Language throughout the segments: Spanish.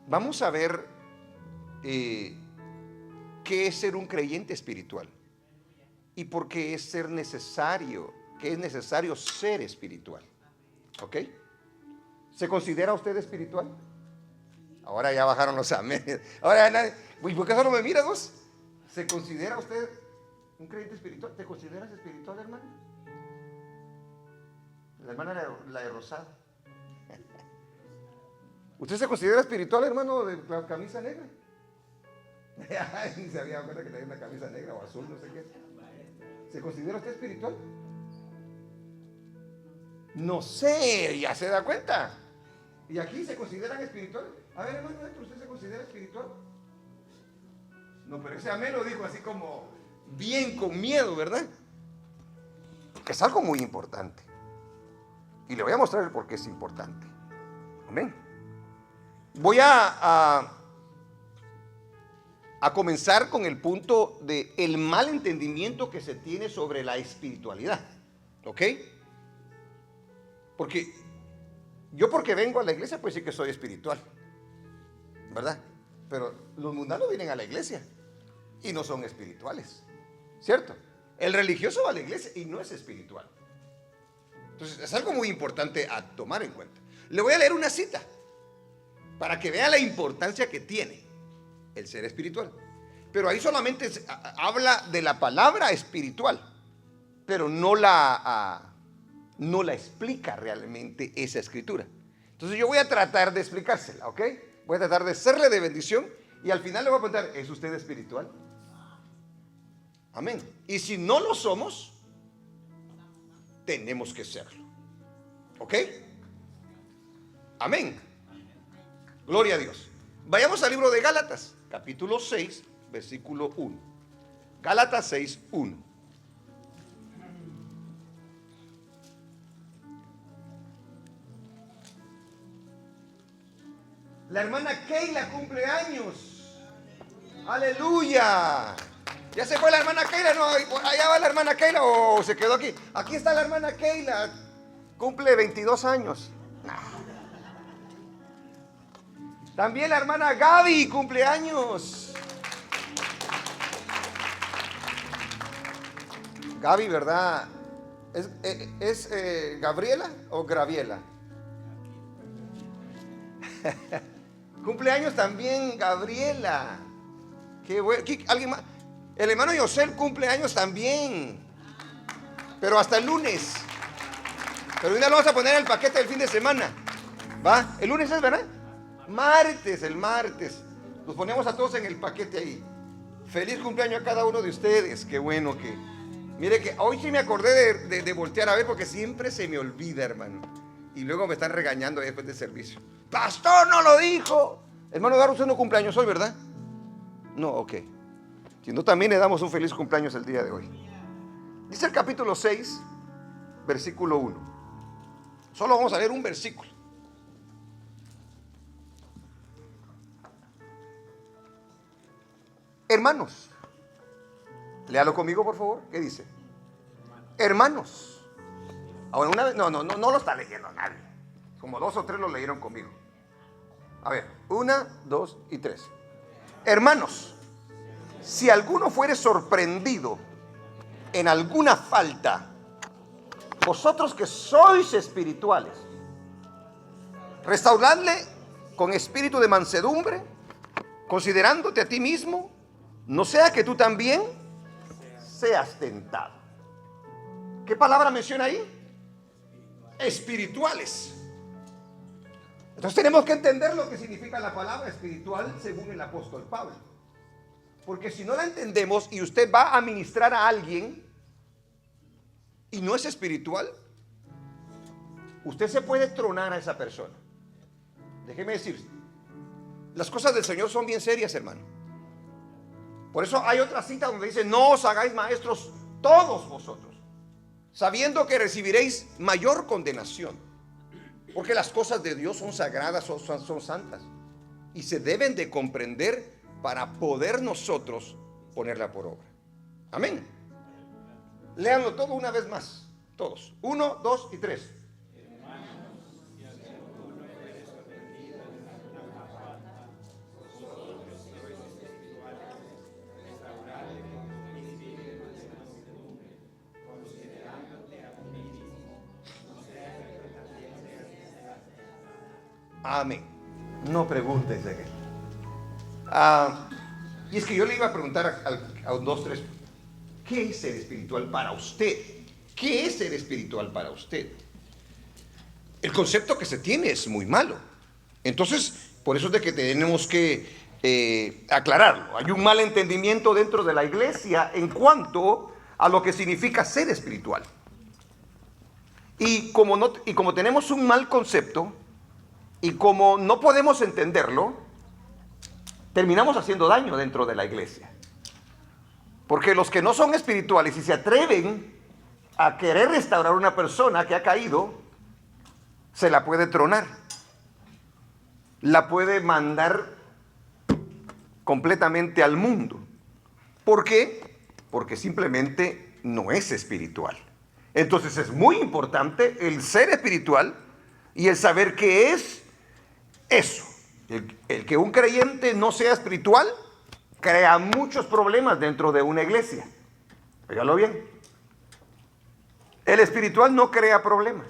Vamos a ver qué es ser un creyente espiritual y por qué es ser necesario, que es necesario ser espiritual. ¿Ok? ¿Se considera usted espiritual? Ahora ya bajaron los amenes. Ahora ya nadie. Uy, ¿por qué solo me miras vos? ¿Se considera usted un creyente espiritual? ¿Te consideras espiritual, hermano? La hermana, la de rosada. ¿Usted se considera espiritual, hermano, de la camisa negra? Ni se había dado cuenta que tenía una camisa negra o azul, no sé qué. ¿Se considera usted espiritual? No sé, ya se da cuenta. ¿Y aquí se consideran espirituales? A ver, hermano, ¿usted se considera espiritual? No, pero ese amén lo dijo así como bien con miedo, ¿verdad? Porque es algo muy importante. Y le voy a mostrar el por qué es importante. Amén. Voy a comenzar con el punto de el mal entendimiento que se tiene sobre la espiritualidad. ¿Ok? Porque porque vengo a la iglesia, pues sí que soy espiritual, ¿verdad? Pero los mundanos vienen a la iglesia y no son espirituales, ¿cierto? El religioso va a la iglesia y no es espiritual. Entonces es algo muy importante a tomar en cuenta. Le voy a leer una cita para que vea la importancia que tiene el ser espiritual. Pero ahí solamente habla de la palabra espiritual, pero no la explica realmente esa escritura. Entonces yo voy a tratar de explicársela, ¿ok? Voy a tratar de serle de bendición y al final le voy a preguntar, ¿es usted espiritual? Amén. Y si no lo somos, tenemos que serlo. ¿Ok? Amén. Gloria a Dios. Vayamos al libro de Gálatas, capítulo 6, versículo 1. Gálatas 6, 1. La hermana Keila cumple años. Aleluya. ¿Ya se fue la hermana Keila? No, allá va la hermana Keila o se quedó aquí. Aquí está la hermana Keila. Cumple 22 años. También la hermana Gaby cumple años. Gaby, ¿verdad? ¿Es Gabriela o Graviela? Cumpleaños también Gabriela. Qué bueno. ¿Alguien más? El hermano Yosel cumple años también, pero hasta el lunes. Pero hoy no lo vamos a poner en el paquete del fin de semana. ¿Va? ¿El lunes es, verdad? Martes, el martes. Los ponemos a todos en el paquete ahí. Feliz cumpleaños a cada uno de ustedes. Qué bueno que... Mire que hoy sí me acordé de voltear a ver porque siempre se me olvida, hermano. Y luego me están regañando después del servicio. Pastor, no lo dijo. Hermano Garo, usted no cumpleaños hoy, ¿verdad? No, ok. Si no, también le damos un feliz cumpleaños el día de hoy. Dice el capítulo 6, versículo 1. Solo vamos a leer un versículo. Hermanos, léalo conmigo, por favor. ¿Qué dice? Hermanos. Ahora, una vez, no lo está leyendo nadie. Como 2 o 3 lo leyeron conmigo. A ver, 1, 2 y 3. Hermanos, si alguno fuere sorprendido en alguna falta, vosotros que sois espirituales, restauradle con espíritu de mansedumbre, considerándote a ti mismo, no sea que tú también seas tentado. ¿Qué palabra menciona ahí? Espirituales. Entonces tenemos que entender lo que significa la palabra espiritual según el apóstol Pablo. Porque si no la entendemos y usted va a ministrar a alguien y no es espiritual, usted se puede tronar a esa persona. Déjeme decir, las cosas del Señor son bien serias, hermano. Por eso hay otra cita donde dice, no os hagáis maestros todos vosotros, sabiendo que recibiréis mayor condenación. Porque las cosas de Dios son sagradas, son santas. Y se deben de comprender para poder nosotros ponerla por obra. Amén. Léanlo todo una vez más. Todos. 1, 2 y 3. Amén. No preguntes de él. Y es que yo le iba a preguntar a un, dos, tres, ¿qué es ser espiritual para usted? ¿Qué es ser espiritual para usted? El concepto que se tiene es muy malo. Entonces, por eso es de que tenemos que aclararlo. Hay un mal entendimiento dentro de la iglesia en cuanto a lo que significa ser espiritual. Y como tenemos un mal concepto, y como no podemos entenderlo, terminamos haciendo daño dentro de la iglesia. Porque los que no son espirituales y se atreven a querer restaurar a una persona que ha caído, se la puede tronar. La puede mandar completamente al mundo. ¿Por qué? Porque simplemente no es espiritual. Entonces es muy importante el ser espiritual y el saber qué es eso. El que un creyente no sea espiritual crea muchos problemas dentro de una iglesia. Óigalo bien. El espiritual no crea problemas.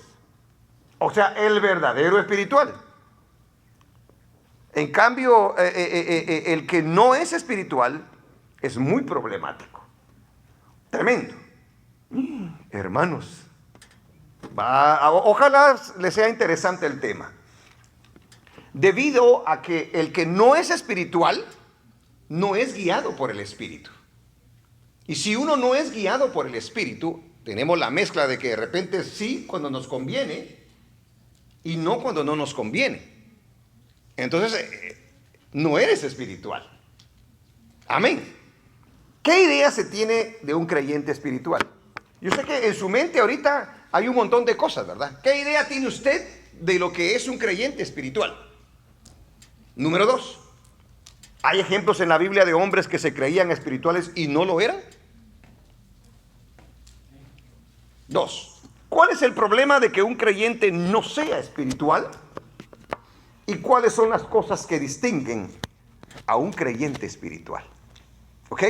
O sea, el verdadero espiritual. En cambio, el que no es espiritual es muy problemático. Tremendo. Hermanos, ojalá les sea interesante el tema. Debido a que el que no es espiritual no es guiado por el Espíritu. Y si uno no es guiado por el Espíritu, tenemos la mezcla de que de repente sí cuando nos conviene y no cuando no nos conviene. Entonces, no eres espiritual. Amén. ¿Qué idea se tiene de un creyente espiritual? Yo sé que en su mente ahorita hay un montón de cosas, ¿verdad? ¿Qué idea tiene usted de lo que es un creyente espiritual? Número 2. ¿Hay ejemplos en la Biblia de hombres que se creían espirituales y no lo eran? 2. ¿Cuál es el problema de que un creyente no sea espiritual? ¿Y cuáles son las cosas que distinguen a un creyente espiritual? ¿Ok?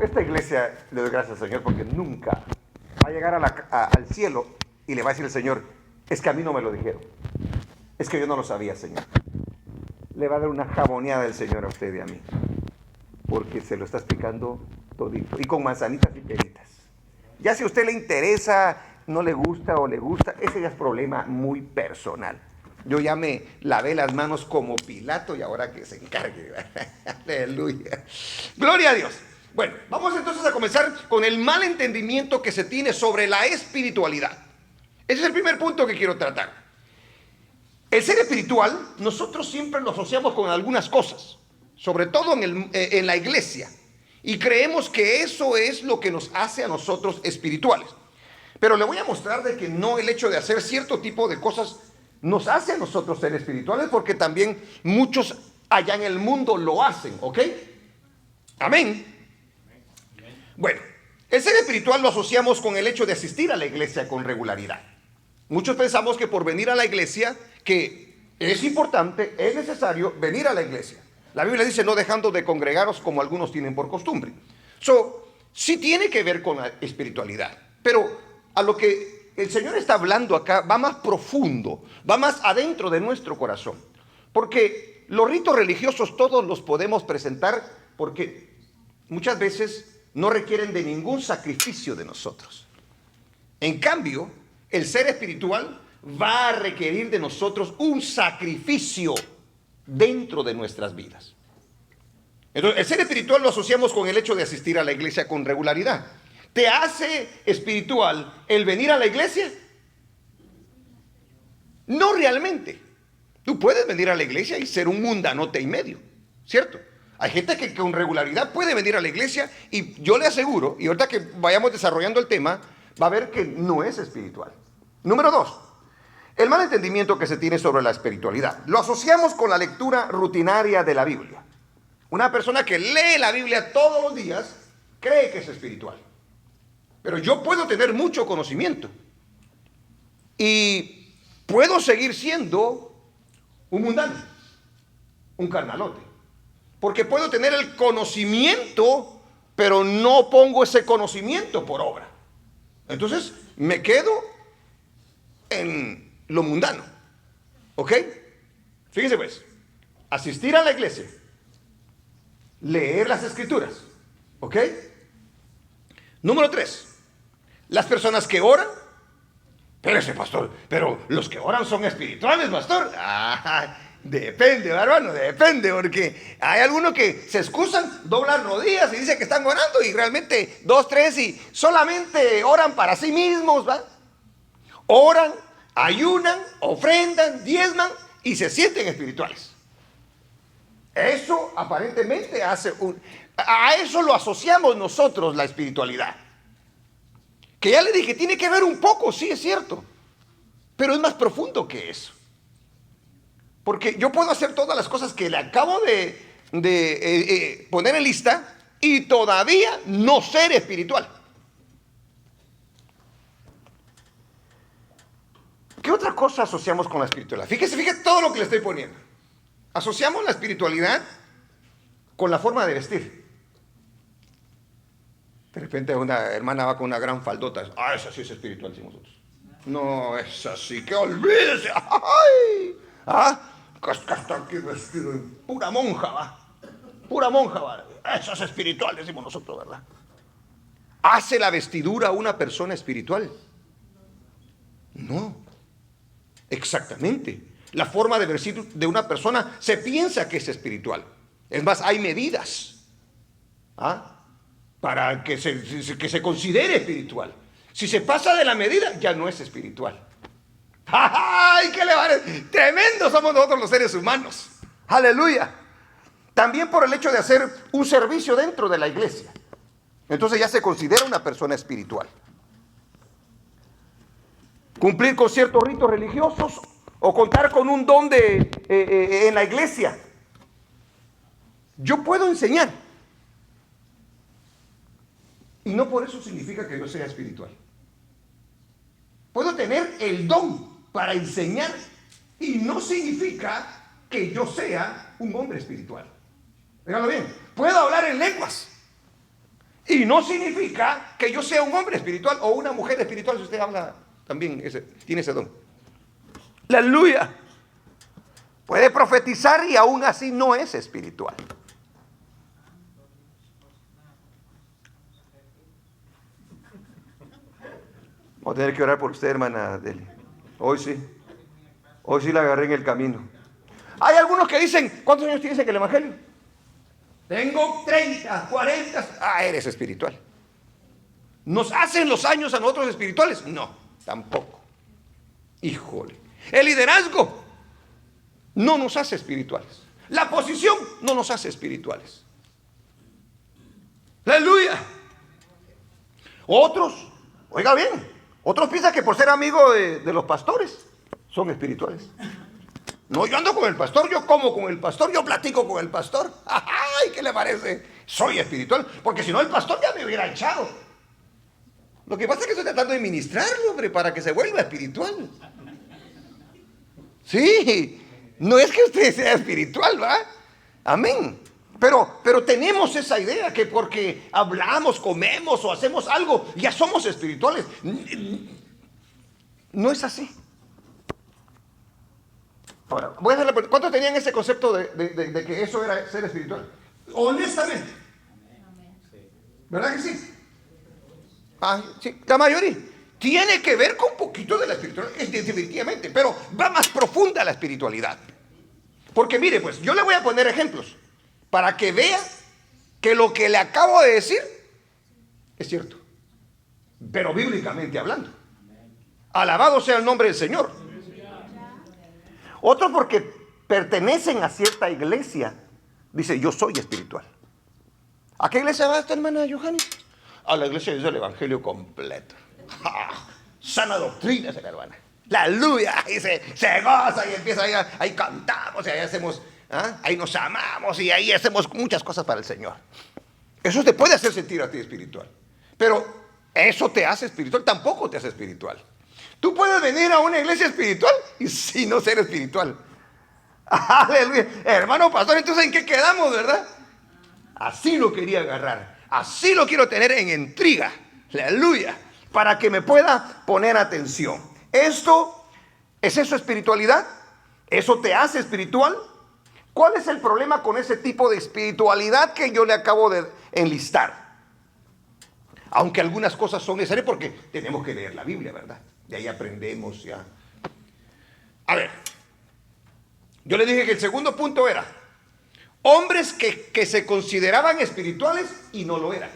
Esta iglesia, le doy gracias al Señor porque nunca va a llegar al cielo y le va a decir al Señor, es que a mí no me lo dijeron. Es que yo no lo sabía, Señor. Le va a dar una jaboneada el Señor a usted y a mí. Porque se lo está explicando todito. Y con manzanitas y peritas. Ya si a usted le interesa, no le gusta o le gusta, ese ya es problema muy personal. Yo ya me lavé las manos como Pilato y ahora que se encargue. Aleluya. Gloria a Dios. Bueno, vamos entonces a comenzar con el mal entendimiento que se tiene sobre la espiritualidad. Ese es el primer punto que quiero tratar. El ser espiritual, nosotros siempre lo asociamos con algunas cosas, sobre todo en la iglesia, y creemos que eso es lo que nos hace a nosotros espirituales. Pero le voy a mostrar de que no el hecho de hacer cierto tipo de cosas nos hace a nosotros ser espirituales, porque también muchos allá en el mundo lo hacen, ¿ok? Amén. Bueno, el ser espiritual lo asociamos con el hecho de asistir a la iglesia con regularidad. Muchos pensamos que por venir a la iglesia, que es importante, es necesario venir a la iglesia. La Biblia dice, no dejando de congregaros como algunos tienen por costumbre. Sí tiene que ver con la espiritualidad, pero a lo que el Señor está hablando acá va más profundo, va más adentro de nuestro corazón. Porque los ritos religiosos todos los podemos presentar porque muchas veces no requieren de ningún sacrificio de nosotros. En cambio, el ser espiritual va a requerir de nosotros un sacrificio dentro de nuestras vidas. Entonces, el ser espiritual lo asociamos con el hecho de asistir a la iglesia con regularidad. ¿Te hace espiritual el venir a la iglesia? No realmente. Tú puedes venir a la iglesia y ser un mundanote y medio, ¿cierto? Hay gente que con regularidad puede venir a la iglesia y yo le aseguro, y ahorita que vayamos desarrollando el tema, va a ver que no es espiritual. Número 2, el mal entendimiento que se tiene sobre la espiritualidad. Lo asociamos con la lectura rutinaria de la Biblia. Una persona que lee la Biblia todos los días cree que es espiritual. Pero yo puedo tener mucho conocimiento y puedo seguir siendo un mundano, un carnalote. Porque puedo tener el conocimiento, pero no pongo ese conocimiento por obra. Entonces me quedo en lo mundano. ¿Ok? Fíjense pues, asistir a la iglesia, leer las escrituras. ¿Ok? Número 3, las personas que oran. Pero ese pastor, pero los que oran son espirituales, pastor. Depende, hermano, depende, porque hay algunos que se excusan, doblan rodillas y dicen que están orando y realmente 2, 3 y solamente oran para sí mismos, ¿va? Oran, ayunan, ofrendan, diezman y se sienten espirituales. Eso aparentemente a eso lo asociamos nosotros, la espiritualidad. Que ya le dije, tiene que ver un poco, sí es cierto, pero es más profundo que eso. Porque yo puedo hacer todas las cosas que le acabo de poner en lista y todavía no ser espiritual. ¿Qué otra cosa asociamos con la espiritualidad? Fíjese todo lo que le estoy poniendo. Asociamos la espiritualidad con la forma de vestir. De repente una hermana va con una gran faldota. Esa sí es espiritual, decimos nosotros. No, esa sí, que olvídese. ¡Ay! Que está aquí vestido en pura monja, va. Pura monja, va. Eso es espiritual, decimos nosotros, ¿verdad? ¿Hace la vestidura una persona espiritual? No. Exactamente. La forma de vestir de una persona se piensa que es espiritual. Es más, hay medidas para que se considere espiritual. Si se pasa de la medida, ya no es espiritual. ¡Ay, qué le va a decir! Tremendos somos nosotros los seres humanos. ¡Aleluya! También por el hecho de hacer un servicio dentro de la iglesia. Entonces ya se considera una persona espiritual. Cumplir con ciertos ritos religiosos o contar con un don en la iglesia. Yo puedo enseñar. Y no por eso significa que yo sea espiritual. Puedo tener el don para enseñar y no significa que yo sea un hombre espiritual. Díganlo bien. Puedo hablar en lenguas y no significa que yo sea un hombre espiritual o una mujer espiritual. Si usted habla también, tiene ese don. Aleluya. Puede profetizar y aún así no es espiritual. Voy a tener que orar por usted, hermana Deli. Hoy sí la agarré en el camino. Hay algunos que dicen, ¿cuántos años tienes en el evangelio? Tengo 30, 40. Eres espiritual. ¿Nos hacen los años a nosotros espirituales? No, tampoco. Híjole. El liderazgo no nos hace espirituales. La posición no nos hace espirituales. Aleluya. Otros, oiga bien, otros piensan que por ser amigo de los pastores son espirituales. No, yo ando con el pastor, yo como con el pastor, yo platico con el pastor. ¡Ay, qué le parece! Soy espiritual, porque si no el pastor ya me hubiera echado. Lo que pasa es que estoy tratando de ministrarlo, hombre, para que se vuelva espiritual. Sí, no es que usted sea espiritual, ¿va? Amén. Pero tenemos esa idea que porque hablamos, comemos o hacemos algo, ya somos espirituales. No es así. Ahora, voy a hacer la pregunta. ¿Cuántos tenían ese concepto de que eso era ser espiritual? Honestamente. ¿Verdad que sí? Sí, la mayoría. Tiene que ver con un poquito de la espiritualidad, definitivamente, pero va más profunda la espiritualidad. Porque mire, pues, yo le voy a poner ejemplos para que vea que lo que le acabo de decir es cierto, pero bíblicamente hablando. Alabado sea el nombre del Señor. Otros porque pertenecen a cierta iglesia, dice, yo soy espiritual. ¿A qué iglesia va esta hermana Johanny? A la iglesia del Evangelio completo. Sana doctrina esa hermana. La aleluya. Y se goza y empieza ahí cantamos y ahí hacemos, ahí nos amamos y ahí hacemos muchas cosas para el Señor. Eso te puede hacer sentir a ti espiritual. Pero eso te hace espiritual, tampoco te hace espiritual. Tú puedes venir a una iglesia espiritual y si no ser espiritual. Aleluya. Hermano pastor, entonces ¿en qué quedamos, verdad? Así lo quería agarrar. Así lo quiero tener en intriga. Aleluya. Para que me pueda poner atención. ¿Es eso espiritualidad? ¿Eso te hace espiritual? ¿Cuál es el problema con ese tipo de espiritualidad que yo le acabo de enlistar? Aunque algunas cosas son necesarias porque tenemos que leer la Biblia, ¿verdad? De ahí aprendemos ya. A ver, yo le dije que el segundo punto era hombres que se consideraban espirituales y no lo eran.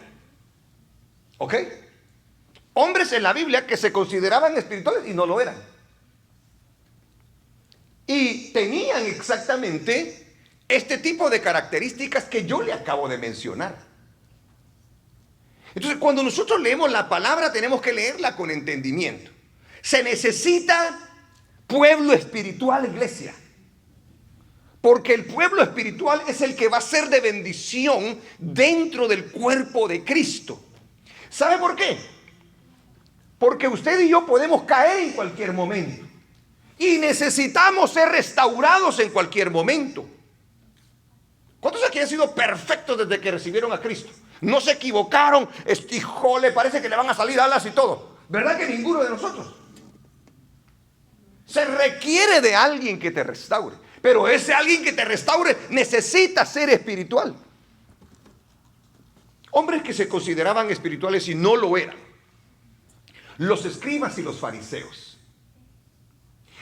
¿Ok? Hombres en la Biblia que se consideraban espirituales y no lo eran. Y tenían exactamente este tipo de características que yo le acabo de mencionar. Entonces, cuando nosotros leemos la palabra, tenemos que leerla con entendimiento. Se necesita pueblo espiritual, iglesia. Porque el pueblo espiritual es el que va a ser de bendición dentro del cuerpo de Cristo. ¿Sabe por qué? Porque usted y yo podemos caer en cualquier momento. Y necesitamos ser restaurados en cualquier momento. ¿Cuántos aquí han sido perfectos desde que recibieron a Cristo? No se equivocaron, híjole, parece que le van a salir alas y todo. ¿Verdad que ninguno de nosotros? Se requiere de alguien que te restaure. Pero ese alguien que te restaure necesita ser espiritual. Hombres que se consideraban espirituales y no lo eran. Los escribas y los fariseos.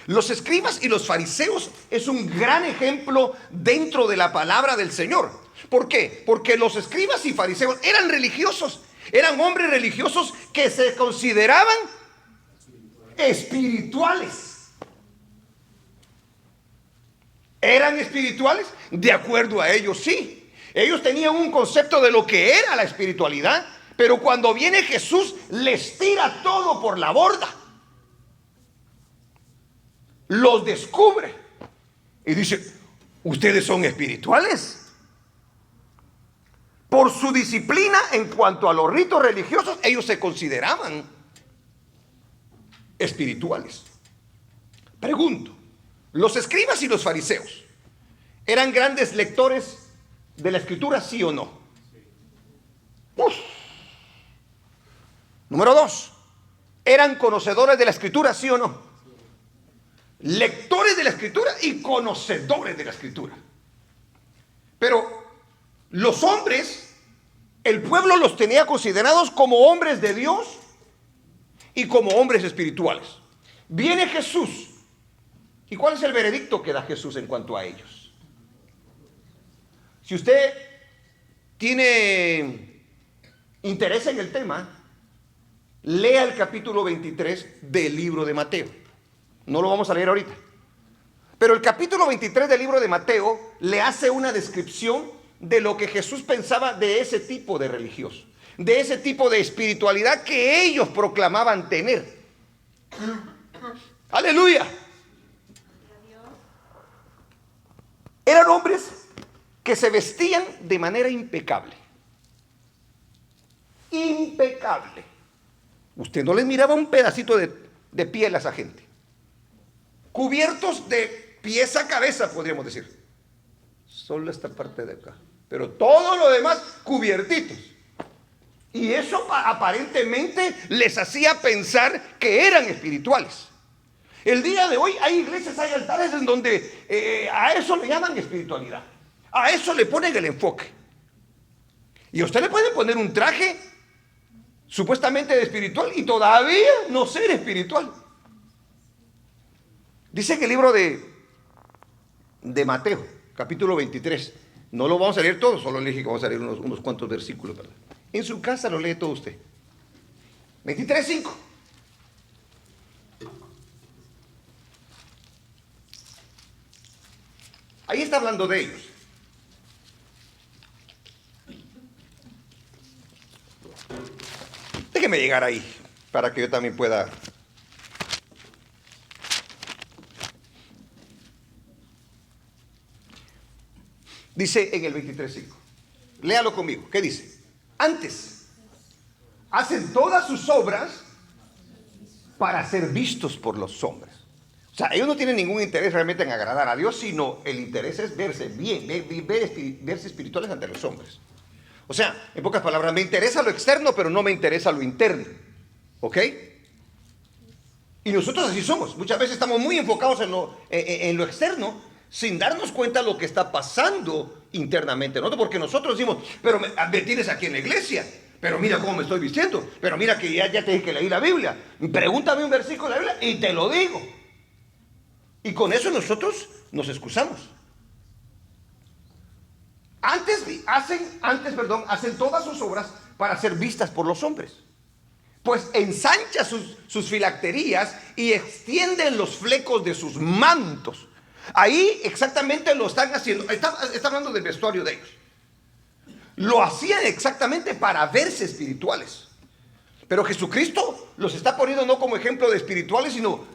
Los escribas y los fariseos es un gran ejemplo dentro de la palabra del Señor. ¿Por qué? Porque los escribas y fariseos eran religiosos. Eran hombres religiosos que se consideraban espirituales. ¿Eran espirituales? De acuerdo a ellos, sí. Ellos tenían un concepto de lo que era la espiritualidad, pero cuando viene Jesús les tira todo por la borda. Los descubre y dice, ustedes son espirituales. Por su disciplina en cuanto a los ritos religiosos, ellos se consideraban espirituales. Pregunto, ¿los escribas y los fariseos eran grandes lectores de la escritura, sí o no? Uf. Número 2, ¿eran conocedores de la escritura, sí o no? Lectores de la escritura y conocedores de la escritura. Pero los hombres, el pueblo los tenía considerados como hombres de Dios y como hombres espirituales. Viene Jesús. ¿Y cuál es el veredicto que da Jesús en cuanto a ellos? Si usted tiene interés en el tema, lea el capítulo 23 del libro de Mateo. No lo vamos a leer ahorita. Pero el capítulo 23 del libro de Mateo le hace una descripción de lo que Jesús pensaba de ese tipo de religiosos, de ese tipo de espiritualidad que ellos proclamaban tener. ¡Aleluya! Eran hombres que se vestían de manera impecable. Impecable. Usted no les miraba un pedacito de piel a esa gente. Cubiertos de pies a cabeza, podríamos decir. Solo esta parte de acá. Pero todo lo demás cubiertitos. Y eso aparentemente les hacía pensar que eran espirituales. El día de hoy hay iglesias, hay altares en donde a eso le llaman espiritualidad. A eso le ponen el enfoque. Y a usted le pueden poner un traje supuestamente de espiritual y todavía no ser espiritual. Dice en el libro de Mateo, capítulo 23. No lo vamos a leer todo, solo le dije que vamos a leer unos cuantos versículos, ¿verdad? En su casa lo lee todo usted. 23:5. Ahí está hablando de ellos. Déjeme llegar ahí para que yo también pueda. Dice en el 23:5. Léalo conmigo. ¿Qué dice? Antes, hacen todas sus obras para ser vistos por los hombres. O sea, ellos no tienen ningún interés realmente en agradar a Dios, sino el interés es verse bien, verse espirituales ante los hombres. O sea, en pocas palabras, me interesa lo externo, pero no me interesa lo interno. ¿Ok? Y nosotros así somos. Muchas veces estamos muy enfocados en lo externo, sin darnos cuenta de lo que está pasando internamente. ¿No? Porque nosotros decimos, pero me tienes aquí en la iglesia, pero mira cómo me estoy vistiendo, pero mira que ya te dije que leí la Biblia. Pregúntame un versículo de la Biblia y te lo digo. Y con eso nosotros nos excusamos. Hacen todas sus obras para ser vistas por los hombres. Pues ensancha sus filacterías y extienden los flecos de sus mantos. Ahí exactamente lo están haciendo. Está hablando del vestuario de ellos. Lo hacían exactamente para verse espirituales. Pero Jesucristo los está poniendo no como ejemplo de espirituales, sino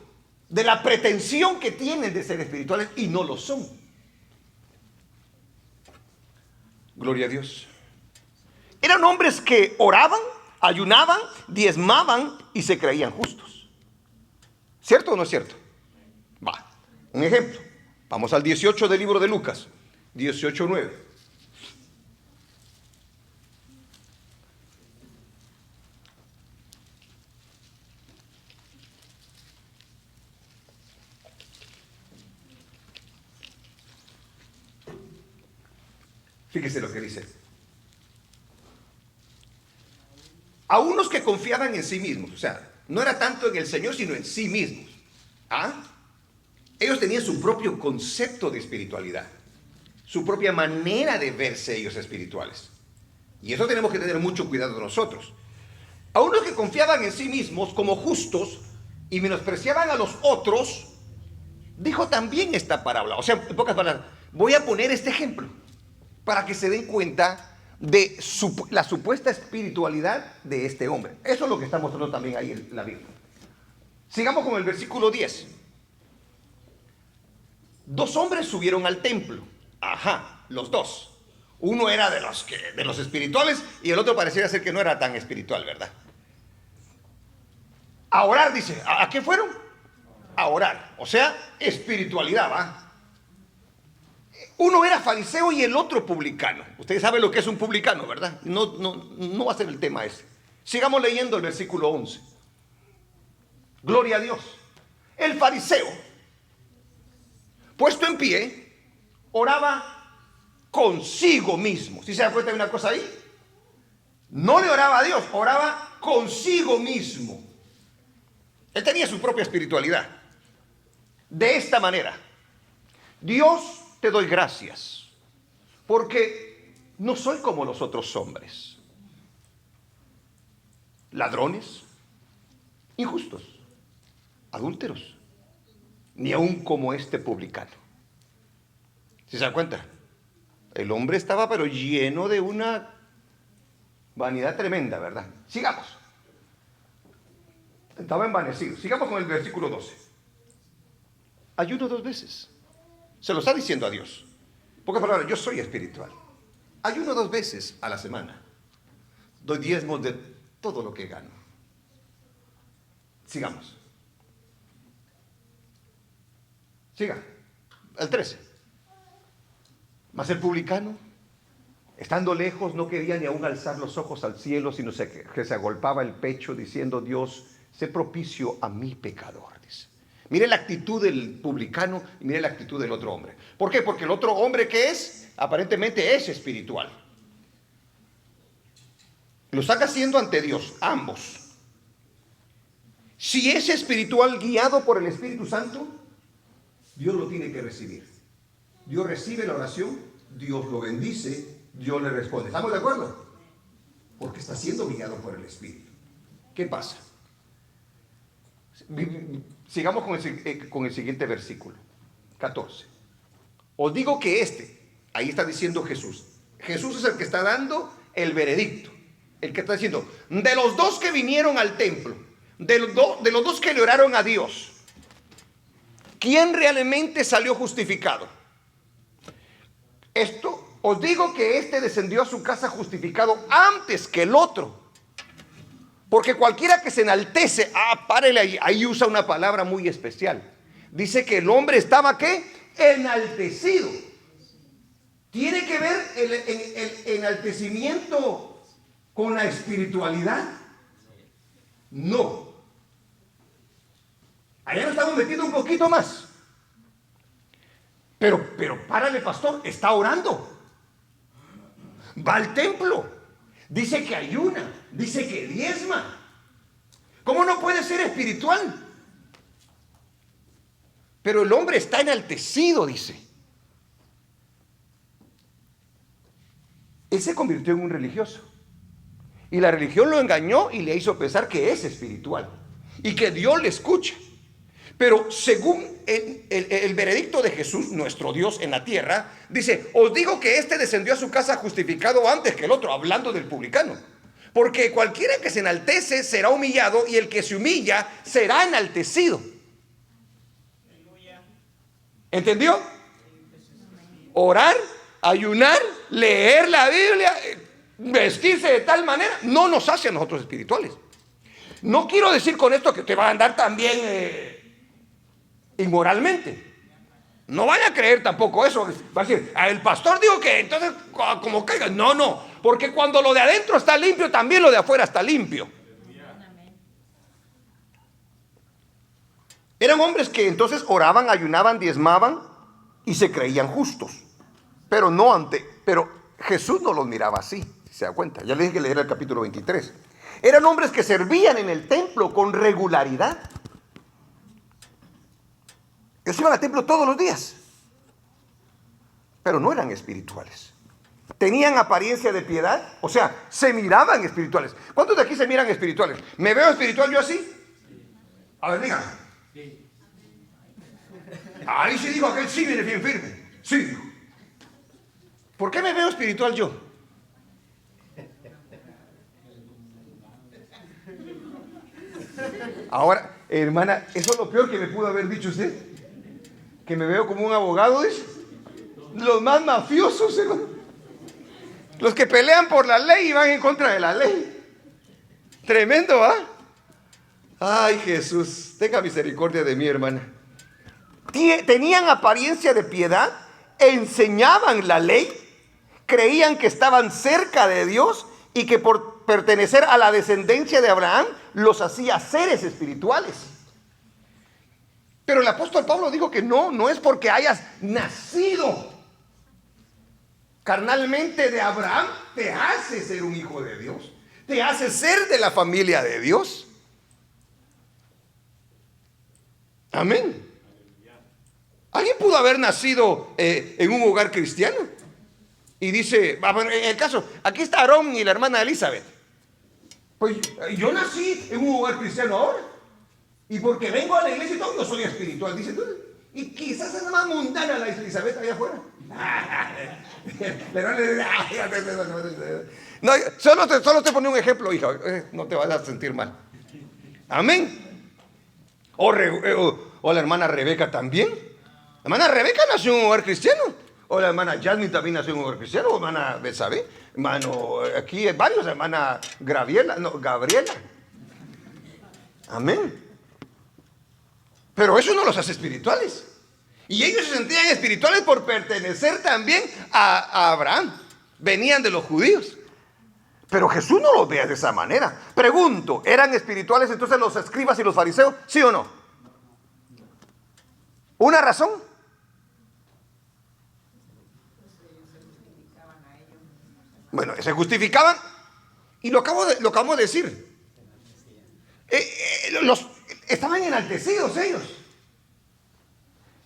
de la pretensión que tienen de ser espirituales y no lo son. Gloria a Dios. Eran hombres que oraban, ayunaban, diezmaban y se creían justos. ¿Cierto o no es cierto? Va, un ejemplo. Vamos al 18 del libro de Lucas, 18:9. Fíjese lo que dice. A unos que confiaban en sí mismos, o sea, no era tanto en el Señor, sino en sí mismos. ¿Ah? Ellos tenían su propio concepto de espiritualidad, su propia manera de verse ellos espirituales. Y eso tenemos que tener mucho cuidado de nosotros. A unos que confiaban en sí mismos como justos y menospreciaban a los otros, dijo también esta parábola. O sea, en pocas palabras, voy a poner este ejemplo para que se den cuenta de la supuesta espiritualidad de este hombre. Eso es lo que está mostrando también ahí en la Biblia. Sigamos con el versículo 10. Dos hombres subieron al templo. Ajá, los dos. Uno era de los espirituales y el otro pareciera ser que no era tan espiritual, ¿verdad? A orar, dice. ¿A qué fueron? A orar. O sea, espiritualidad, ¿va? Uno era fariseo y el otro publicano. Ustedes saben lo que es un publicano, ¿verdad? No va a ser el tema ese. Sigamos leyendo el versículo 11. Gloria a Dios. El fariseo, puesto en pie, oraba consigo mismo. ¿Sí se da cuenta de una cosa ahí? No le oraba a Dios, oraba consigo mismo. Él tenía su propia espiritualidad. De esta manera: Dios, te doy gracias, porque no soy como los otros hombres, ladrones, injustos, adúlteros, ni aun como este publicano. ¿Sí se dan cuenta? El hombre estaba pero lleno de una vanidad tremenda, ¿verdad? Sigamos. Estaba envanecido. Sigamos con el versículo 12. Ayuno 2 veces. Se lo está diciendo a Dios. Pocas palabras, yo soy espiritual. Ayuno 2 veces a la semana. Doy diezmos de todo lo que gano. Sigamos. Siga. El 13. Mas el publicano, estando lejos, no quería ni aún alzar los ojos al cielo, sino que se agolpaba el pecho diciendo: Dios, sé propicio a mi pecador. Dice. Mire la actitud del publicano y mire la actitud del otro hombre. ¿Por qué? Porque el otro hombre, que es, aparentemente es espiritual. Lo están haciendo ante Dios, ambos. Si es espiritual guiado por el Espíritu Santo, Dios lo tiene que recibir. Dios recibe la oración, Dios lo bendice, Dios le responde. ¿Estamos de acuerdo? Porque está siendo guiado por el Espíritu. ¿Qué pasa? Sigamos con el siguiente versículo, 14. Os digo que ahí está diciendo Jesús. Jesús es el que está dando el veredicto. El que está diciendo, de los dos que vinieron al templo, de los dos que le oraron a Dios, ¿quién realmente salió justificado? Os digo que descendió a su casa justificado antes que el otro. Porque cualquiera que se enaltece, párele ahí usa una palabra muy especial. Dice que el hombre estaba, ¿qué? Enaltecido. ¿Tiene que ver el enaltecimiento con la espiritualidad? No. poquito más. Pero párale, pastor, está orando. Va al templo. Dice que ayuna. Dice que diezma. ¿Cómo no puede ser espiritual? Pero el hombre está enaltecido, dice. Él se convirtió en un religioso. Y la religión lo engañó y le hizo pensar que es espiritual. Y que Dios le escucha. Pero según el veredicto de Jesús, nuestro Dios en la tierra, dice, os digo que este descendió a su casa justificado antes que el otro, hablando del publicano. Porque cualquiera que se enaltece será humillado y el que se humilla será enaltecido. ¿Entendió? Orar, ayunar, leer la Biblia, vestirse de tal manera, no nos hace a nosotros espirituales. No quiero decir con esto que te va a andar también inmoralmente. No vaya a creer tampoco eso. Va a decir, el pastor dijo que entonces como caiga. No, porque cuando lo de adentro está limpio, también lo de afuera está limpio. Eran hombres que entonces oraban, ayunaban, diezmaban y se creían justos. Pero Jesús no los miraba así, si se da cuenta. Ya les dije que leer el capítulo 23. Eran hombres que servían en el templo con regularidad. Ellos iban al templo todos los días, pero no eran espirituales. Tenían apariencia de piedad, o sea, se miraban espirituales. ¿Cuántos de aquí se miran espirituales? ¿Me veo espiritual yo así? A ver, díganme. Ahí sí dijo aquel, sí viene bien firme. Sí, dijo. ¿Por qué me veo espiritual yo? Ahora, hermana, eso es lo peor que me pudo haber dicho usted. Que me veo como un abogado, dice. Los más mafiosos, hermano. Los que pelean por la ley y van en contra de la ley. Tremendo, ¿ah? Ay, Jesús, tenga misericordia de mí, hermana. Tenían apariencia de piedad, enseñaban la ley, creían que estaban cerca de Dios y que por pertenecer a la descendencia de Abraham los hacía seres espirituales. Pero el apóstol Pablo dijo que no es porque hayas nacido carnalmente de Abraham, te hace ser un hijo de Dios, te hace ser de la familia de Dios. Amén. ¿Alguien pudo haber nacido en un hogar cristiano? Y dice, en el caso, aquí está Aarón y la hermana Elizabeth. Pues yo nací en un hogar cristiano ahora. Y porque vengo a la iglesia y todo, yo soy espiritual, dice tú. Y quizás es más mundana la Elizabeth allá afuera. No, solo te poniendo un ejemplo, hija. No te vas a sentir mal. Amén. O la hermana Rebeca también. La hermana Rebeca nació en un hogar cristiano. O la hermana Jasmine también nació en un hogar cristiano. O hermana Betsabe. Hermano, aquí hay varios. Hermana Gabriela. Amén. Pero eso no los hace espirituales. Y ellos se sentían espirituales por pertenecer también a Abraham. Venían de los judíos. Pero Jesús no los veía de esa manera. Pregunto, ¿eran espirituales entonces los escribas y los fariseos? ¿Sí o no? ¿Una razón? Bueno, se justificaban. Y lo acabamos de decir. Estaban enaltecidos ellos.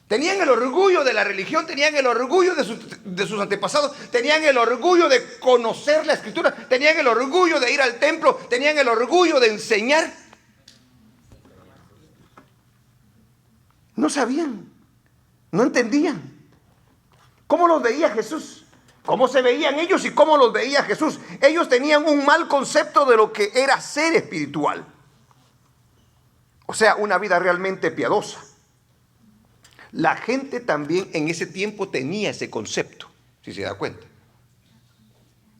Tenían el orgullo de la religión, tenían el orgullo de sus antepasados, tenían el orgullo de conocer la escritura, tenían el orgullo de ir al templo, tenían el orgullo de enseñar. No sabían, no entendían. ¿Cómo los veía Jesús? ¿Cómo se veían ellos y cómo los veía Jesús? Ellos tenían un mal concepto de lo que era ser espiritual. O sea, una vida realmente piadosa. La gente también en ese tiempo tenía ese concepto, si se da cuenta.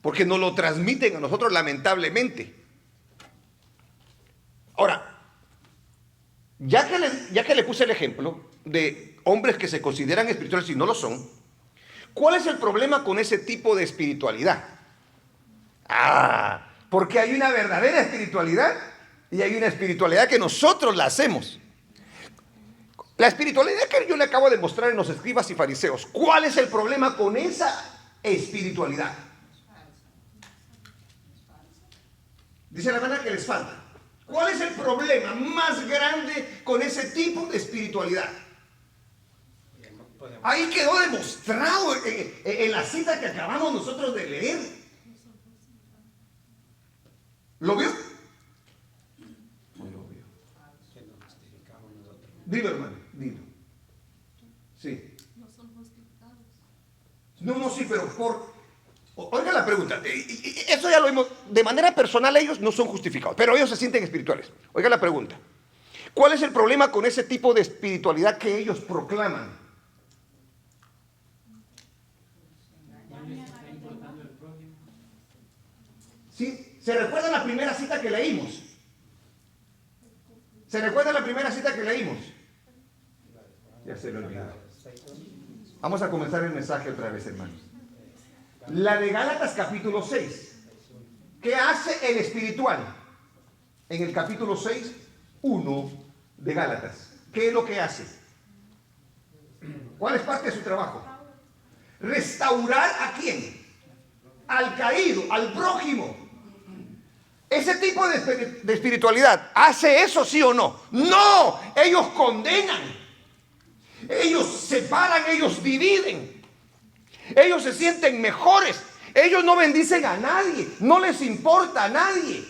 Porque nos lo transmiten a nosotros lamentablemente. Ahora, ya que le puse el ejemplo de hombres que se consideran espirituales y no lo son, ¿cuál es el problema con ese tipo de espiritualidad? Porque hay una verdadera espiritualidad y hay una espiritualidad que nosotros la hacemos. La espiritualidad que yo le acabo de mostrar en los escribas y fariseos. ¿Cuál es el problema con esa espiritualidad? Dice la hermana que les falta. ¿Cuál es el problema más grande con ese tipo de espiritualidad? Ahí quedó demostrado en la cita que acabamos nosotros de leer. ¿Lo vio? No lo vio. Dilo, hermano, dilo. Sí. No son justificados. No, sí, pero oiga la pregunta. Eso ya lo vimos. De manera personal ellos no son justificados, pero ellos se sienten espirituales. Oiga la pregunta. ¿Cuál es el problema con ese tipo de espiritualidad que ellos proclaman? ¿Sí? ¿Se recuerda la primera cita que leímos? ¿Se recuerda la primera cita que leímos? Ya se lo olvidó. Vamos a comenzar el mensaje otra vez, hermanos. La de Gálatas capítulo 6. ¿Qué hace el espiritual? En el capítulo 6, 1 de Gálatas. ¿Qué es lo que hace? ¿Cuál es parte de su trabajo? Restaurar ¿a quién? Al caído, al prójimo. Ese tipo de espiritualidad, ¿hace eso sí o no? No, ellos condenan, ellos separan, ellos dividen, ellos se sienten mejores, ellos no bendicen a nadie, no les importa a nadie.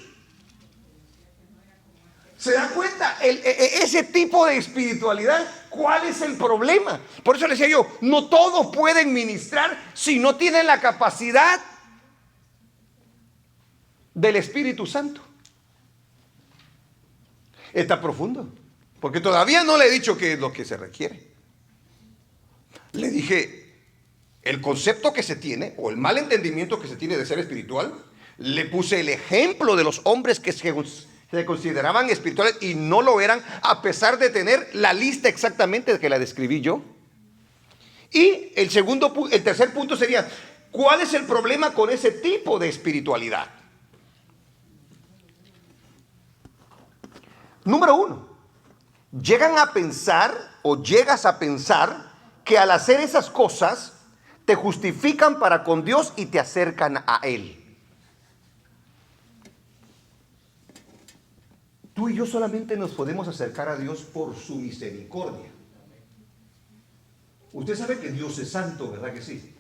¿Se da cuenta? Ese tipo de espiritualidad, ¿cuál es el problema? Por eso les decía yo, no todos pueden ministrar si no tienen la capacidad del Espíritu Santo. Está profundo, porque todavía no le he dicho qué es lo que se requiere. Le dije el concepto que se tiene o el mal entendimiento que se tiene de ser espiritual. Le puse el ejemplo de los hombres que se consideraban espirituales y no lo eran, a pesar de tener la lista exactamente que la describí yo. Y el tercer punto sería, ¿cuál es el problema con ese tipo de espiritualidad? Número 1, llegan a pensar o llegas a pensar que al hacer esas cosas te justifican para con Dios y te acercan a Él. Tú y yo solamente nos podemos acercar a Dios por su misericordia. Usted sabe que Dios es santo, ¿verdad que sí?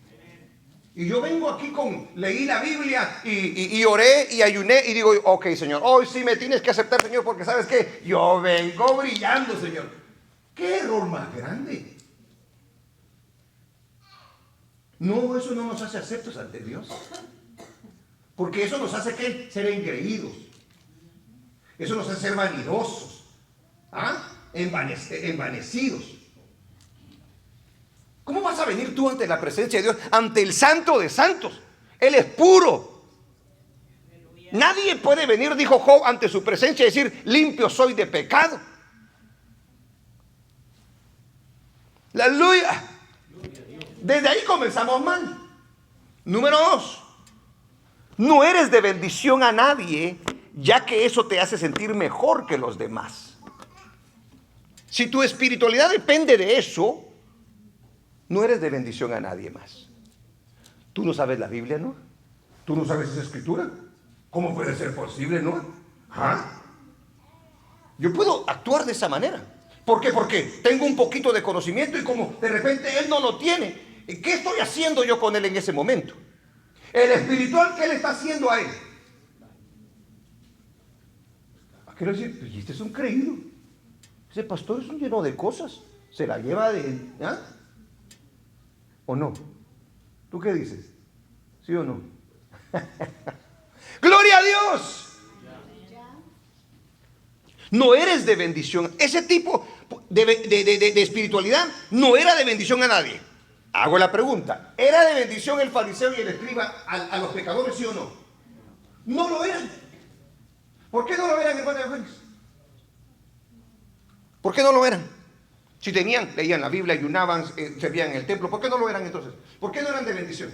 Y yo vengo aquí leí la Biblia y oré y ayuné y digo, ok, Señor, hoy sí me tienes que aceptar, Señor, porque ¿sabes qué? Yo vengo brillando, Señor. ¿Qué error más grande? No, eso no nos hace aceptos ante Dios. Porque eso nos hace, ¿qué? Ser engreídos. Eso nos hace ser vanidosos. Envanecidos. ¿Cómo vas a venir tú ante la presencia de Dios? Ante el Santo de Santos. Él es puro. Nadie puede venir, dijo Job, ante su presencia y decir, limpio soy de pecado. Aleluya. Desde ahí comenzamos mal. Número 2. No eres de bendición a nadie, ya que eso te hace sentir mejor que los demás. Si tu espiritualidad depende de eso, no eres de bendición a nadie más. Tú no sabes la Biblia, ¿no? Tú no sabes esa escritura. ¿Cómo puede ser posible, no? Yo puedo actuar de esa manera. ¿Por qué? Porque tengo un poquito de conocimiento y como de repente él no lo tiene, ¿qué estoy haciendo yo con él en ese momento? El espiritual, ¿qué le está haciendo a él? Quiero decir, pues este es un creído. Ese pastor es un lleno de cosas. Se la lleva de... ¿O no? ¿Tú qué dices? ¿Sí o no? ¡Gloria a Dios! No eres de bendición. Ese tipo de espiritualidad no era de bendición a nadie. Hago la pregunta. ¿Era de bendición el fariseo y el escriba a los pecadores, sí o no? No lo eran. ¿Por qué no lo eran, hermano Félix? ¿Por qué no lo eran? Si leían la Biblia, ayunaban, servían en el templo, ¿por qué no lo eran entonces? ¿Por qué no eran de bendición?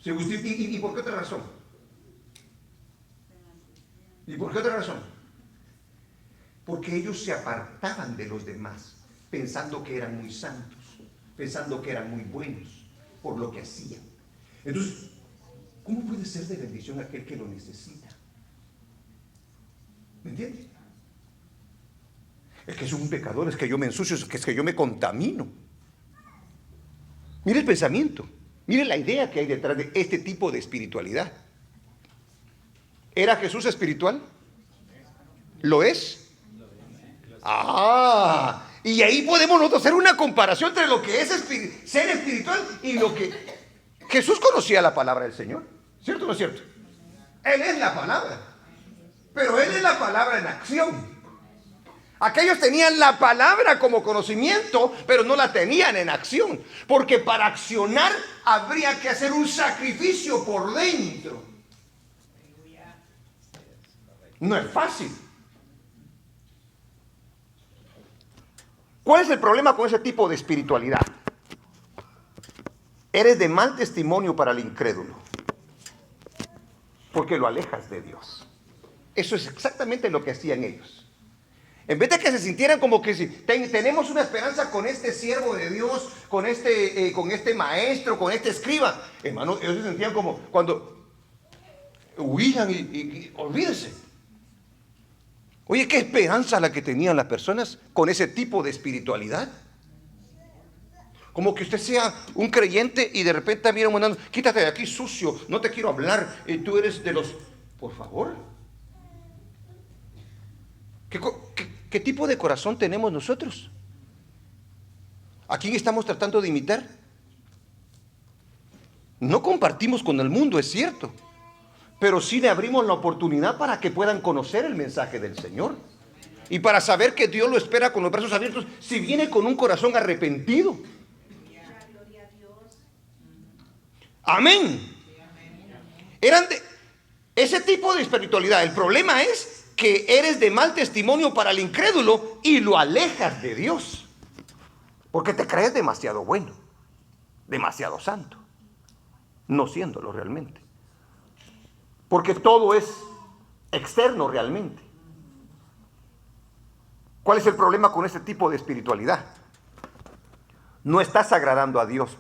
¿Y por qué otra razón? ¿Y por qué otra razón? Porque ellos se apartaban de los demás, pensando que eran muy santos, pensando que eran muy buenos por lo que hacían. Entonces, ¿cómo puede ser de bendición aquel que lo necesita? ¿Me entiendes? Es que soy un pecador, es que yo me ensucio, es que yo me contamino. Mire el pensamiento, mire la idea que hay detrás de este tipo de espiritualidad. ¿Era Jesús espiritual? ¿Lo es? Ah, y ahí podemos nosotros hacer una comparación entre lo que es ser espiritual y lo que... Jesús conocía la palabra del Señor, ¿cierto o no es cierto? Él es la palabra, pero Él es la palabra en acción. Aquellos tenían la palabra como conocimiento, pero no la tenían en acción, porque para accionar habría que hacer un sacrificio por dentro. No es fácil. ¿Cuál es el problema con ese tipo de espiritualidad? Eres de mal testimonio para el incrédulo, porque lo alejas de Dios. Eso es exactamente lo que hacían ellos. En vez de que se sintieran como que si tenemos una esperanza con este siervo de Dios, con este maestro, con este escriba, hermano, ellos se sentían como cuando huían y olvídese. Oye, qué esperanza la que tenían las personas con ese tipo de espiritualidad. Como que usted sea un creyente y de repente viene mandando, quítate de aquí sucio, no te quiero hablar, tú eres de los... Por favor. ¿Qué tipo de corazón tenemos nosotros? ¿A quién estamos tratando de imitar? No compartimos con el mundo, es cierto, pero sí le abrimos la oportunidad para que puedan conocer el mensaje del Señor y para saber que Dios lo espera con los brazos abiertos si viene con un corazón arrepentido. Amén. Eran de ese tipo de espiritualidad. El problema es que eres de mal testimonio para el incrédulo y lo alejas de Dios, porque te crees demasiado bueno, demasiado santo, no siéndolo realmente, porque todo es externo realmente. ¿Cuál es el problema con este tipo de espiritualidad? No estás agradando a Dios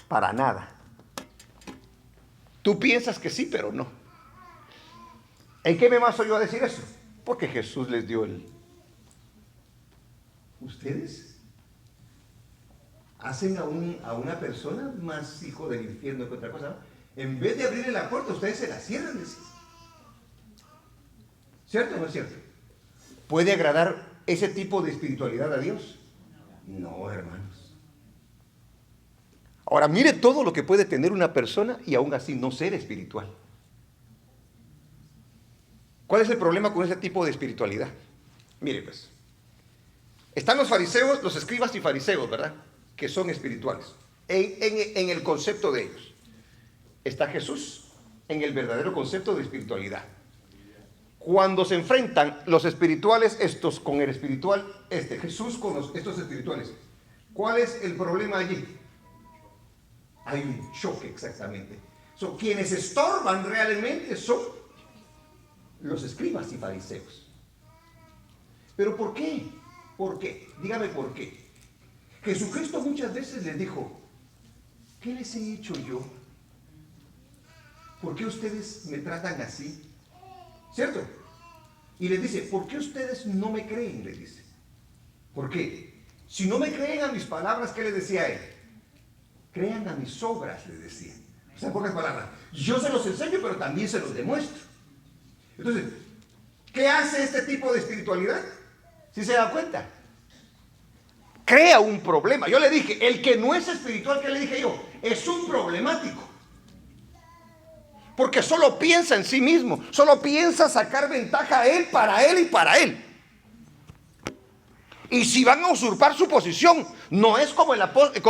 para nada. Tú piensas que sí, pero no. ¿En qué me baso yo a decir eso? Porque Jesús les dio el... ¿Ustedes hacen a una persona más hijo del infierno que otra cosa? En vez de abrirle la puerta, ustedes se la cierran. ¿Cierto o no es cierto? ¿Puede agradar ese tipo de espiritualidad a Dios? No, hermanos. Ahora, mire todo lo que puede tener una persona y aún así no ser espiritual. ¿Cuál es el problema con ese tipo de espiritualidad? Mire pues, están los fariseos, los escribas y fariseos, ¿verdad? Que son espirituales, en el concepto de ellos. Está Jesús en el verdadero concepto de espiritualidad. Cuando se enfrentan los espirituales estos con el espiritual Jesús con estos espirituales, ¿cuál es el problema allí? Hay un choque exactamente. Quienes estorban realmente son los escribas y fariseos. ¿Pero por qué? ¿Por qué? Dígame por qué. Jesucristo muchas veces les dijo, ¿qué les he hecho yo? ¿Por qué ustedes me tratan así? ¿Cierto? Y les dice, ¿por qué ustedes no me creen? Les dice. ¿Por qué? Si no me creen a mis palabras, ¿qué les decía a él? Crean a mis obras, les decía. O sea, en pocas palabras, yo se los enseño, pero también se los demuestro. Entonces, ¿qué hace este tipo de espiritualidad? ¿Sí se da cuenta? Crea un problema. Yo le dije, el que no es espiritual, ¿qué le dije yo? Es un problemático. Porque solo piensa en sí mismo, solo piensa sacar ventaja a él y para él. Y si van a usurpar su posición, no es como el apóstol,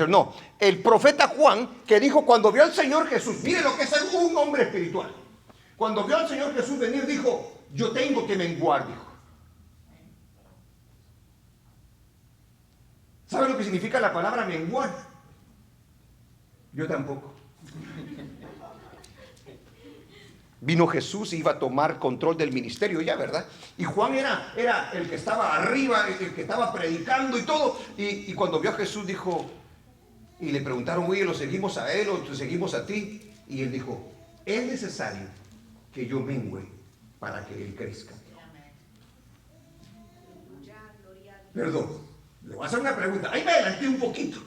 no, el profeta Juan, que dijo cuando vio al Señor Jesús, mire lo que es ser un hombre espiritual. Cuando vio al Señor Jesús venir, dijo, yo tengo que menguar, dijo. ¿Sabe lo que significa la palabra menguar? Yo tampoco. Vino Jesús y iba a tomar control del ministerio ya, ¿verdad? Y Juan era el que estaba arriba, el que estaba predicando y todo. Y cuando vio a Jesús dijo, y le preguntaron, oye, ¿lo seguimos a él o te seguimos a ti? Y él dijo, es necesario que yo mengüe para que él crezca. Perdón, le voy a hacer una pregunta. Ahí me adelanté un poquito.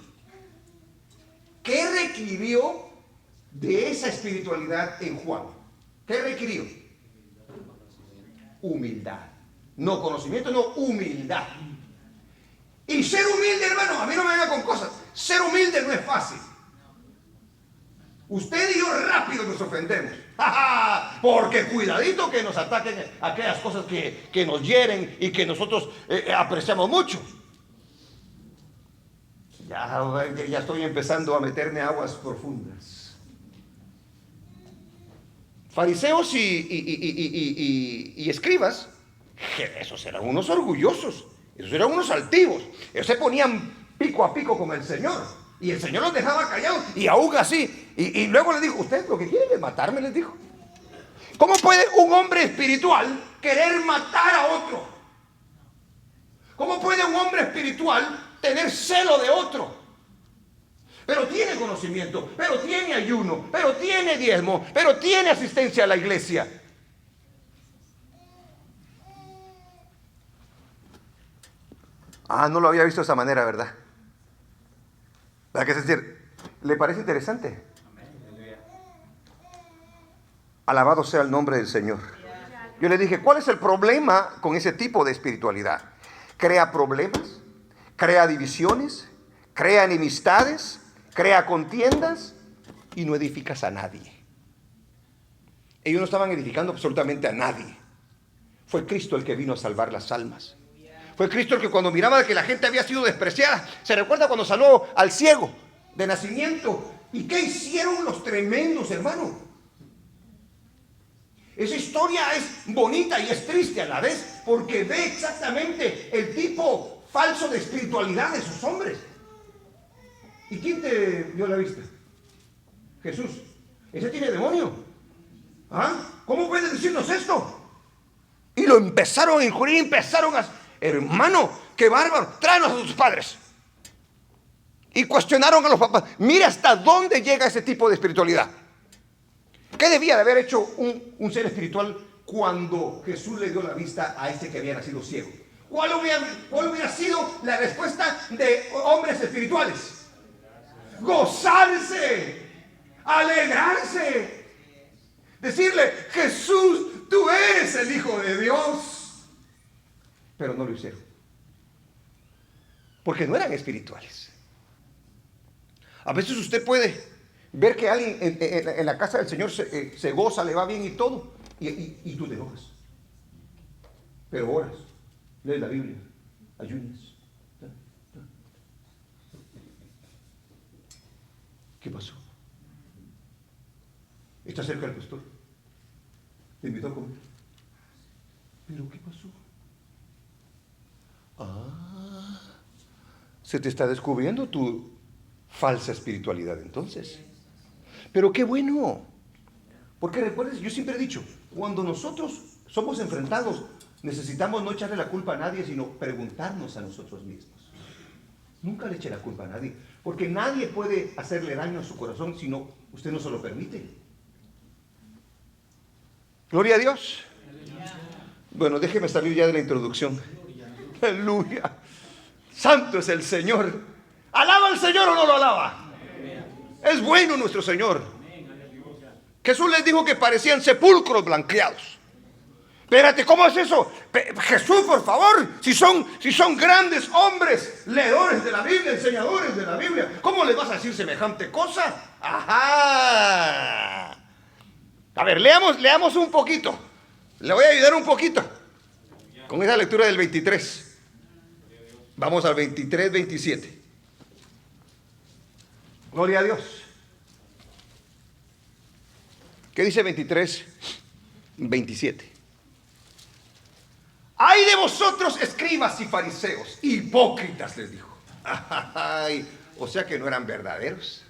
¿Qué requirió de esa espiritualidad en Juan? ¿Qué requirió? Humildad. No conocimiento, no humildad. Y ser humilde, hermano, a mí no me venga con cosas. Ser humilde no es fácil. Usted y yo rápido nos ofendemos. Porque cuidadito que nos ataquen aquellas cosas que nos hieren y que nosotros apreciamos mucho. Ya estoy empezando a meterme a aguas profundas. Fariseos y escribas, esos eran unos orgullosos, esos eran unos altivos, ellos se ponían pico a pico con el Señor y el Señor los dejaba callados y aún así, y luego les dijo, ustedes lo que quieren es matarme, les dijo. ¿Cómo puede un hombre espiritual querer matar a otro? ¿Cómo puede un hombre espiritual tener celo de otro? Pero tiene conocimiento, pero tiene ayuno, pero tiene diezmo, pero tiene asistencia a la iglesia. No lo había visto de esa manera, ¿verdad? ¿Verdad que es decir, le parece interesante? Alabado sea el nombre del Señor. Yo le dije, ¿cuál es el problema con ese tipo de espiritualidad? Crea problemas, crea divisiones, crea enemistades, crea contiendas y no edificas a nadie. Ellos no estaban edificando absolutamente a nadie. Fue Cristo el que vino a salvar las almas. Fue Cristo el que cuando miraba que la gente había sido despreciada, se recuerda cuando sanó al ciego de nacimiento. ¿Y qué hicieron los tremendos, hermano? Esa historia es bonita y es triste a la vez, porque ve exactamente el tipo falso de espiritualidad de esos hombres. ¿Y quién te dio la vista? Jesús. Ese tiene demonio. ¿Cómo puedes decirnos esto? Y lo empezaron a injurir, empezaron a... Hermano, qué bárbaro, tráenos a tus padres. Y cuestionaron a los papás. Mira hasta dónde llega ese tipo de espiritualidad. ¿Qué debía de haber hecho un ser espiritual cuando Jesús le dio la vista a este que había nacido ciego? ¿Cuál hubiera sido la respuesta de hombres espirituales? Gozarse, alegrarse, decirle, Jesús, tú eres el Hijo de Dios. Pero no lo hicieron, porque no eran espirituales. A veces usted puede ver que alguien en la casa del Señor se goza, le va bien y todo, y tú te enojas. Pero oras, lees la Biblia, ayunas. ¿Qué pasó? Está cerca del pastor, te invitó a comer. ¿Pero qué pasó? Se te está descubriendo tu falsa espiritualidad entonces. Pero qué bueno. Porque recuerdes, yo siempre he dicho, cuando nosotros somos enfrentados, necesitamos no echarle la culpa a nadie, sino preguntarnos a nosotros mismos. Nunca le eche la culpa a nadie, porque nadie puede hacerle daño a su corazón si no, usted no se lo permite. Gloria a Dios. Bueno, déjeme salir ya de la introducción. Aleluya. Santo es el Señor. ¿Alaba al Señor o no lo alaba? Es bueno nuestro Señor. Jesús les dijo que parecían sepulcros blanqueados. Espérate, ¿cómo es eso? Jesús, por favor, si son grandes hombres, leedores de la Biblia, enseñadores de la Biblia, ¿cómo les vas a decir semejante cosa? Ajá. A ver, leamos un poquito. Le voy a ayudar un poquito con esa lectura del 23. Vamos al 23, 27. Gloria a Dios. ¿Qué dice 23, 27? ¡Ay de vosotros, escribas y fariseos, hipócritas! Les dijo. Ay, o sea que no eran verdaderos.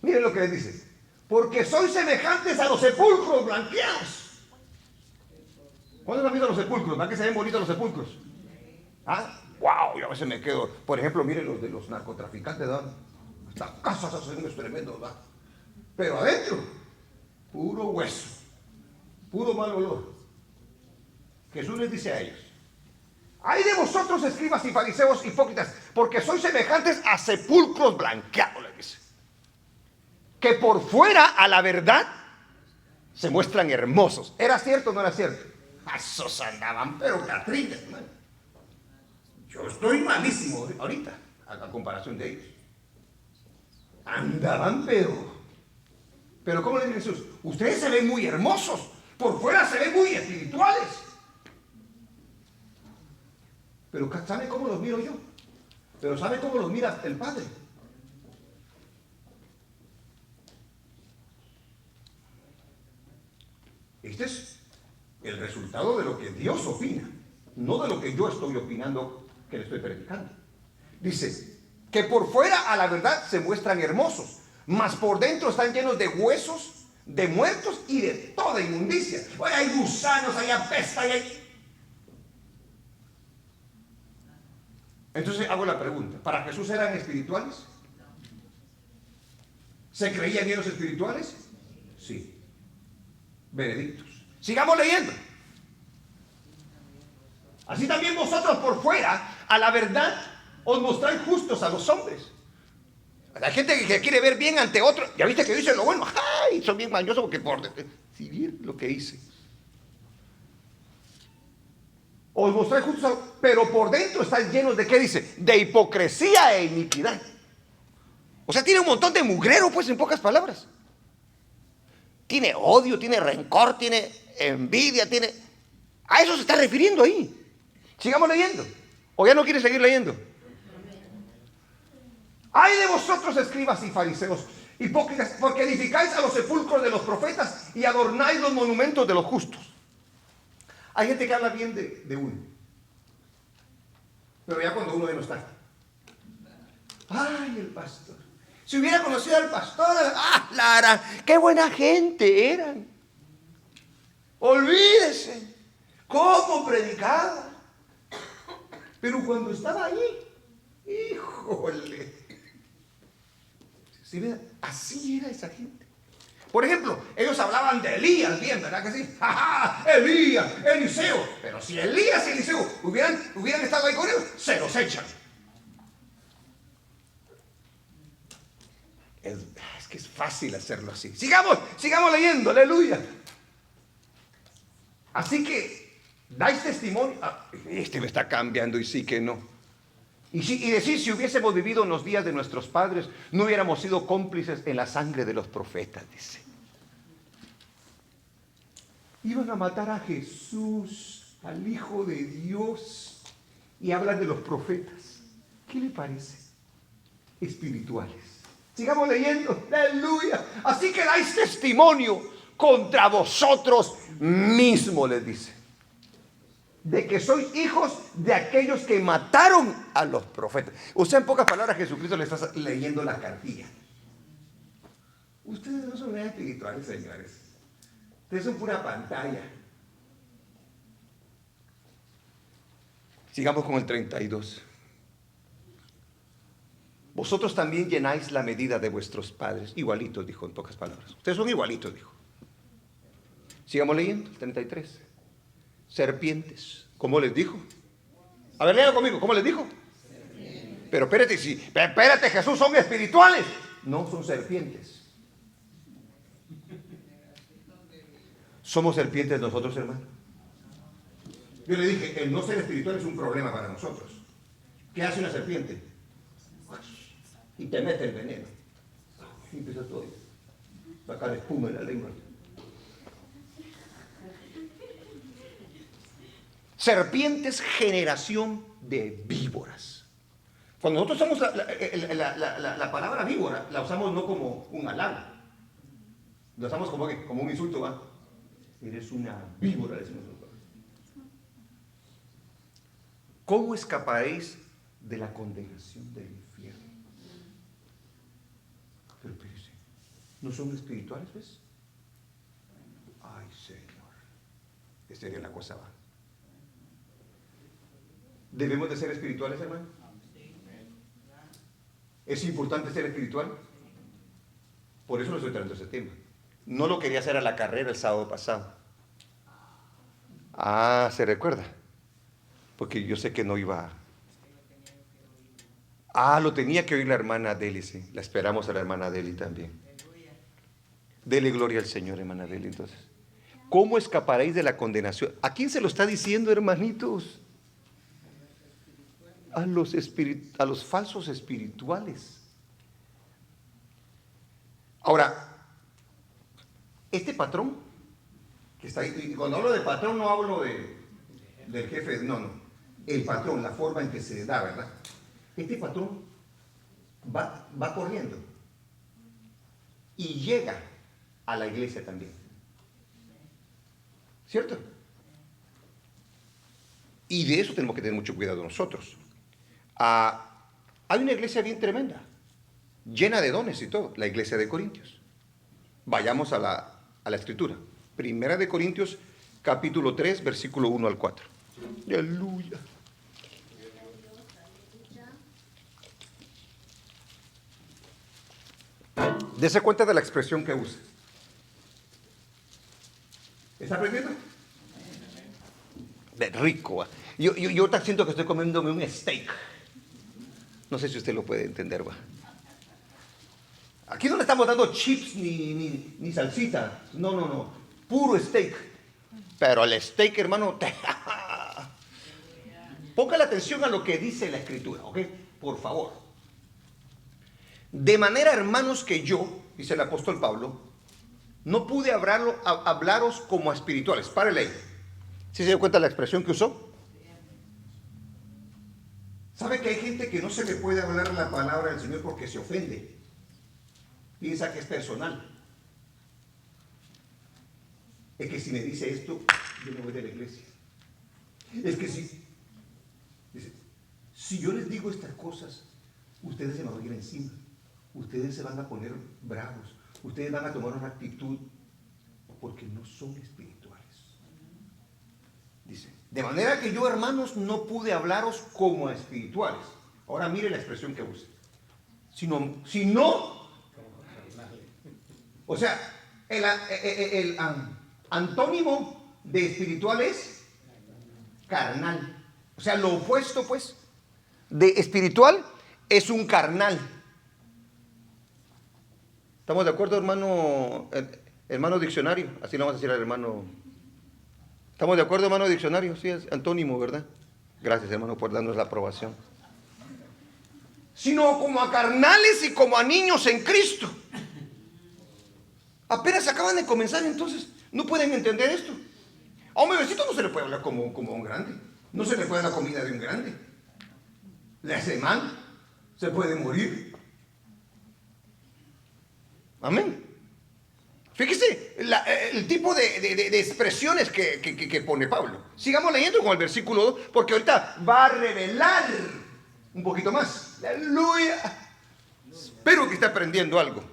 Miren lo que les dice. porque sois semejantes a los sepulcros blanqueados. ¿Cuándo han visto los sepulcros? ¿Verdad que se ven bonitos los sepulcros? ¿Ah? ¡Wow! Yo a veces me quedo. Por ejemplo, miren los de los narcotraficantes, ¿verdad? Hasta casas hacen unos tremendos, ¿verdad? Pero adentro, puro hueso, puro mal olor. Jesús les dice a ellos: ay de vosotros, escribas y fariseos hipócritas, porque sois semejantes a sepulcros blanqueados, les dice, que por fuera a la verdad se muestran hermosos. ¿Era cierto o no era cierto? Esos andaban pero catrines, hermano. Yo estoy malísimo ahorita a comparación de ellos. Andaban pero ¿cómo le dice Jesús? Ustedes se ven muy hermosos, por fuera se ven muy espirituales. Pero ¿sabe cómo los miro yo? Pero ¿sabe cómo los mira el Padre? Este es el resultado de lo que Dios opina, no de lo que yo estoy opinando que le estoy predicando. Dice que por fuera a la verdad se muestran hermosos, mas por dentro están llenos de huesos, de muertos y de toda inmundicia. Oye, hay gusanos, hay apesta, hay... Entonces hago la pregunta: ¿para Jesús eran espirituales? ¿Se creían ellos espirituales? Sí. Veredictos. Sigamos leyendo. Así también vosotros por fuera a la verdad os mostráis justos a los hombres. Hay gente que quiere ver bien ante otro. Ya viste que dice lo bueno. ¡Ay! Son bien mañosos porque por... Si bien lo que hice. Os mostráis justos, pero por dentro están llenos de, ¿qué dice? De hipocresía e iniquidad. O sea, tiene un montón de mugrero, pues, en pocas palabras. Tiene odio, tiene rencor, tiene envidia, tiene... A eso se está refiriendo ahí. Sigamos leyendo. ¿O ya no quiere seguir leyendo? Ay de vosotros, escribas y fariseos, hipócritas, porque edificáis a los sepulcros de los profetas y adornáis los monumentos de los justos. Hay gente que habla bien de uno, pero ya cuando uno ya no está. Ay, el pastor. Si hubiera conocido al pastor, Lara, qué buena gente eran. Olvídese cómo predicaba. Pero cuando estaba ahí, híjole. ¿Sí, así era esa gente? Por ejemplo, ellos hablaban de Elías, bien, ¿verdad que sí? ¡Ja, ja! Elías, Eliseo. Pero si Elías y Eliseo hubieran estado ahí con ellos, se los echan. Es que es fácil hacerlo así. Sigamos leyendo, aleluya. Así que dais testimonio. Este me está cambiando y sí que no. Y decir, si hubiésemos vivido en los días de nuestros padres, no hubiéramos sido cómplices en la sangre de los profetas, dice. Iban a matar a Jesús, al Hijo de Dios, y hablan de los profetas. ¿Qué le parece? Espirituales. Sigamos leyendo, aleluya. Así que dais testimonio contra vosotros mismos, les dice, de que sois hijos de aquellos que mataron a los profetas. O sea, en pocas palabras, Jesucristo le está leyendo la cartilla. Ustedes no son nada espirituales, señores. Ustedes son pura pantalla. Sigamos con el 32. Vosotros también llenáis la medida de vuestros padres. Igualitos, dijo en pocas palabras. Ustedes son igualitos, dijo. Sigamos leyendo, el 33. Serpientes. ¿Cómo les dijo? A ver, léalo conmigo. ¿Cómo les dijo? Serpientes. Pero espérate, Jesús, ¿son espirituales? No, son serpientes. ¿Somos serpientes nosotros, hermano? Yo le dije, el no ser espiritual es un problema para nosotros. ¿Qué hace una serpiente? Y te mete el veneno. Y empieza todo. Sacar espuma en la lengua. Serpientes, generación de víboras. Cuando nosotros usamos la palabra víbora, la usamos no como un halago. La usamos como un insulto, ¿va? Eres una víbora, decimos nosotros. ¿Cómo escaparéis de la condenación del infierno? Pero espérese, ¿No son espirituales, pues? Ay, Señor. Esta sería la cosa, va. ¿Debemos de ser espirituales, hermano? ¿Es importante ser espiritual? Por eso no estoy tratando ese tema. No lo quería hacer a la carrera el sábado pasado. Ah, ¿se recuerda? Porque yo sé que no iba. Lo tenía que oír la hermana Deli, sí. La esperamos a la hermana Deli también. Dele gloria al Señor, hermana Deli, entonces. ¿Cómo escaparéis de la condenación? ¿A quién se lo está diciendo, hermanitos? A los falsos espirituales. Ahora, este patrón que está ahí, y cuando hablo de patrón no hablo del jefe, no. El patrón, la forma en que se da, ¿verdad? Este patrón va corriendo y llega a la iglesia también. ¿Cierto? Y de eso tenemos que tener mucho cuidado nosotros. Hay una iglesia bien tremenda, llena de dones y todo, la iglesia de Corintios. Vayamos a la escritura. Primera de Corintios, capítulo 3, versículo 1 al 4. Aleluya. Dese cuenta de la expresión que usa. ¿Está aprendiendo? De rico. Yo ahorita siento que estoy comiéndome un steak. No sé si usted lo puede entender, va. Aquí no le estamos dando chips ni salsita. No. Puro steak. Pero el steak, hermano, ponga la atención a lo que dice la escritura, ¿ok? Por favor. De manera, hermanos, que yo, dice el apóstol Pablo, no pude hablaros como a espirituales. Párele ahí. ¿Sí se dio cuenta de la expresión que usó? ¿Sabe que hay gente que no se le puede hablar la palabra del Señor porque se ofende? Piensa que es personal. Es que si me dice esto, yo me voy de la iglesia. Es que si yo les digo estas cosas, ustedes se me van a ir encima. Ustedes se van a poner bravos. Ustedes van a tomar una actitud porque no son espirituales. Dice, de manera que yo, hermanos, no pude hablaros como a espirituales. Ahora mire la expresión que usa. Sino, o sea, el antónimo de espiritual es carnal. O sea, lo opuesto, pues, de espiritual es un carnal. ¿Estamos de acuerdo, hermano diccionario? Así le vamos a decir al hermano. ¿Estamos de acuerdo, hermano diccionario? Sí, es antónimo, ¿verdad? Gracias, hermano, por darnos la aprobación. Sino como a carnales y como a niños en Cristo. Apenas acaban de comenzar, entonces no pueden entender esto. A un bebecito no se le puede hablar como a un grande. No se le puede dar la comida de un grande. Le hace mal. Se puede morir. Amén. Fíjese el tipo de expresiones que pone Pablo. Sigamos leyendo con el versículo 2, porque ahorita va a revelar un poquito más. Aleluya. Espero que esté aprendiendo algo.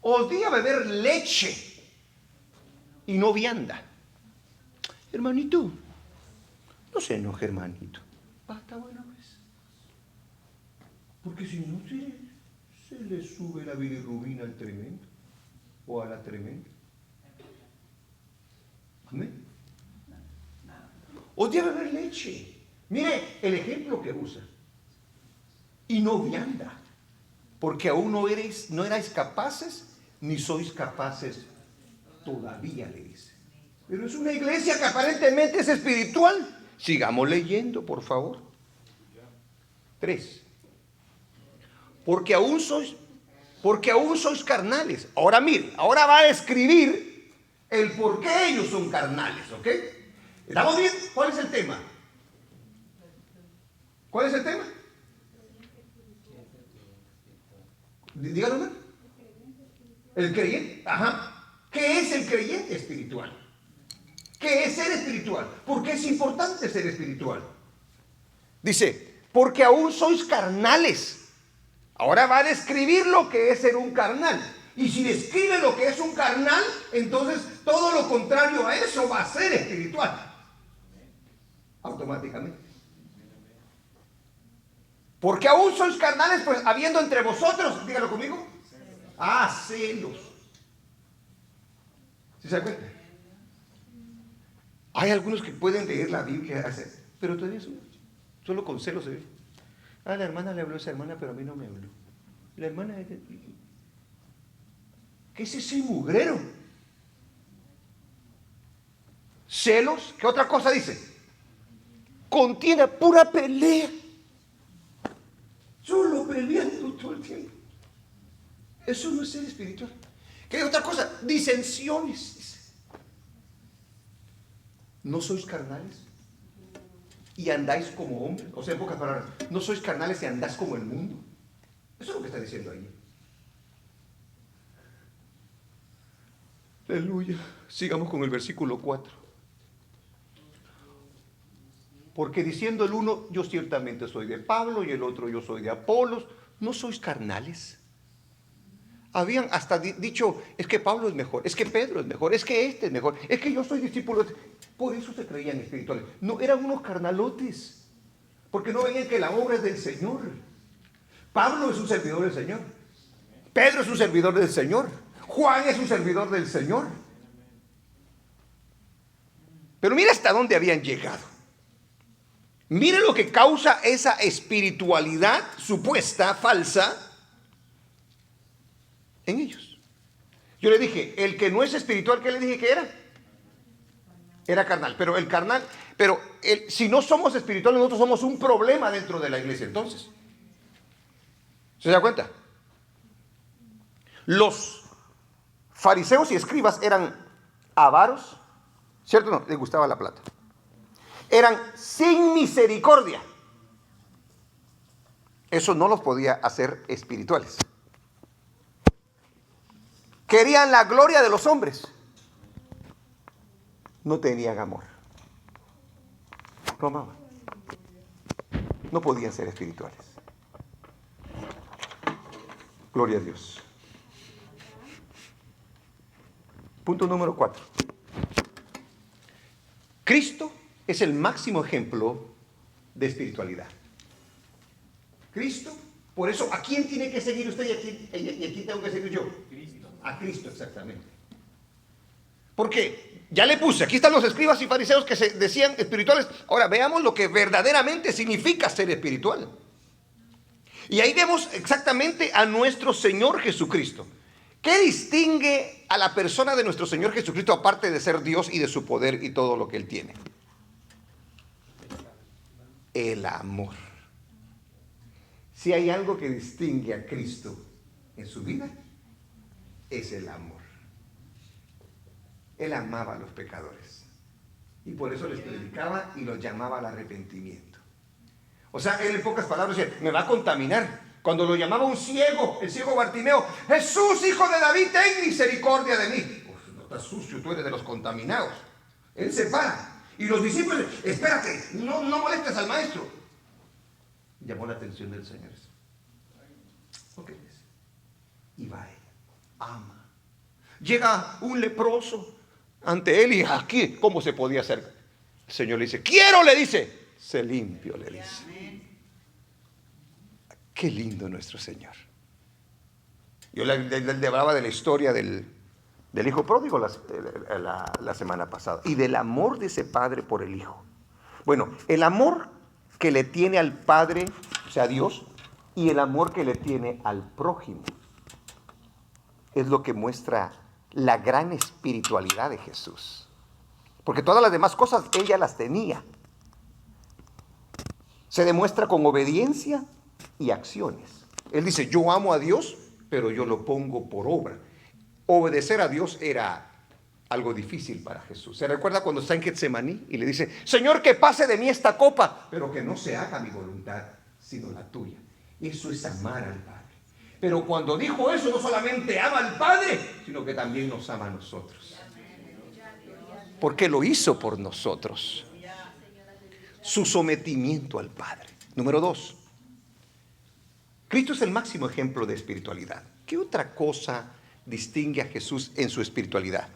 Os di a beber leche y no vianda. Hermanito, no se enoje, hermanito. Basta buena vez. Porque si no se le sube la bilirrubina al tremendo o a la tremenda. Amén. Os di a beber leche. Mire el ejemplo que usa. Y no vianda. Porque aún no erais capaces, ni sois capaces todavía, le dice. Pero es una iglesia que aparentemente es espiritual. Sigamos leyendo, por favor. 3. Porque aún sois carnales. Ahora mire, ahora va a describir el por qué ellos son carnales, ¿ok? ¿Estamos bien? ¿Cuál es el tema? ¿Cuál es el tema? Díganlo. El creyente, ajá. ¿Qué es el creyente espiritual? ¿Qué es ser espiritual? ¿Por qué es importante ser espiritual? Dice, porque aún sois carnales. Ahora va a describir lo que es ser un carnal. Y si describe lo que es un carnal, entonces todo lo contrario a eso va a ser espiritual. Automáticamente. ¿Por qué aún sois carnales? Pues habiendo entre vosotros, dígalo conmigo, celos. ¿Sí se da cuenta? Hay algunos que pueden leer la Biblia, pero todavía solo con celos se ve. La hermana le habló a esa hermana, pero a mí no me habló. La hermana, ¿qué es ese mugrero? Celos, ¿qué otra cosa dice? Contiene pura pelea. Solo peleando todo el tiempo. Eso no es ser espiritual. ¿Qué otra cosa? Disensiones. Dice. ¿No sois carnales? Y andáis como hombres. O sea, en pocas palabras, no sois carnales y andáis como el mundo. Eso es lo que está diciendo ahí. Aleluya. Sigamos con el versículo 4. Porque diciendo el uno, yo ciertamente soy de Pablo, y el otro, yo soy de Apolos, ¿no sois carnales? Habían hasta dicho, es que Pablo es mejor, es que Pedro es mejor, es que este es mejor, es que yo soy discípulo. Por eso se creían espirituales. No, eran unos carnalotes, porque no veían que la obra es del Señor. Pablo es un servidor del Señor. Pedro es un servidor del Señor. Juan es un servidor del Señor. Pero mira hasta dónde habían llegado. Mire lo que causa esa espiritualidad supuesta, falsa, en ellos. Yo le dije, el que no es espiritual, ¿qué le dije que era? Era carnal. Pero el carnal, si no somos espirituales, nosotros somos un problema dentro de la iglesia. Entonces, ¿se da cuenta? Los fariseos y escribas eran avaros, ¿cierto? No, les gustaba la plata. Eran sin misericordia. Eso no los podía hacer espirituales. Querían la gloria de los hombres. No tenían amor. No amaban. No podían ser espirituales. Gloria a Dios. Punto número 4. Cristo es el máximo ejemplo de espiritualidad. Cristo, por eso, ¿a quién tiene que seguir usted y a quién tengo que seguir yo? Cristo. A Cristo, exactamente. Porque ya le puse, aquí están los escribas y fariseos que se decían espirituales. Ahora veamos lo que verdaderamente significa ser espiritual. Y ahí vemos exactamente a nuestro Señor Jesucristo. ¿Qué distingue a la persona de nuestro Señor Jesucristo aparte de ser Dios y de su poder y todo lo que Él tiene? El amor. Si hay algo que distingue a Cristo en su vida, es el amor. Él amaba a los pecadores y por eso les predicaba y los llamaba al arrepentimiento. O sea, él en pocas palabras decía, me va a contaminar. Cuando lo llamaba un ciego, el ciego Bartimeo, Jesús, hijo de David, ten misericordia de mí. Pues no estás sucio, tú eres de los contaminados. Él se para. Y los discípulos, espérate, no molestes al maestro. Llamó la atención del Señor. Ok, y va él, ama. Llega un leproso ante él y aquí, ¿cómo se podía hacer? El Señor le dice, quiero, le dice, sé limpio, le dice. Qué lindo nuestro Señor. Yo le hablaba de la historia del hijo pródigo la semana pasada y del amor de ese padre por el hijo. Bueno, el amor que le tiene al Padre, o sea, Dios, y el amor que le tiene al prójimo es lo que muestra la gran espiritualidad de Jesús. Porque todas las demás cosas ella las tenía. Se demuestra con obediencia y acciones. Él dice, yo amo a Dios, pero yo lo pongo por obra. Obedecer a Dios era algo difícil para Jesús. ¿Se recuerda cuando está en Getsemaní y le dice, Señor, que pase de mí esta copa, pero que no se haga mi voluntad, sino la tuya? Eso es amar al Padre. Pero cuando dijo eso, no solamente ama al Padre, sino que también nos ama a nosotros. Porque lo hizo por nosotros. Su sometimiento al Padre. Número 2. Cristo es el máximo ejemplo de espiritualidad. ¿Qué otra cosa distingue a Jesús en su espiritualidad?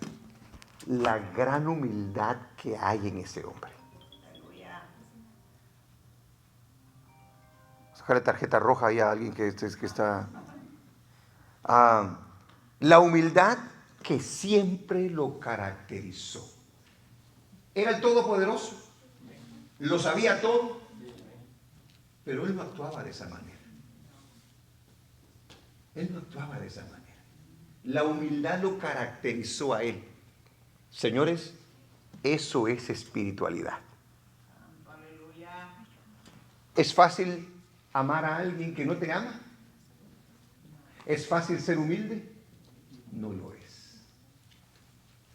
La gran humildad que hay en ese hombre. Sacarle tarjeta roja ahí a alguien que está... la humildad que siempre lo caracterizó. Era el Todopoderoso, lo sabía todo, pero él no actuaba de esa manera. Él no actuaba de esa manera. La humildad lo caracterizó a él. Señores, eso es espiritualidad. ¿Es fácil amar a alguien que no te ama? ¿Es fácil ser humilde? No lo es.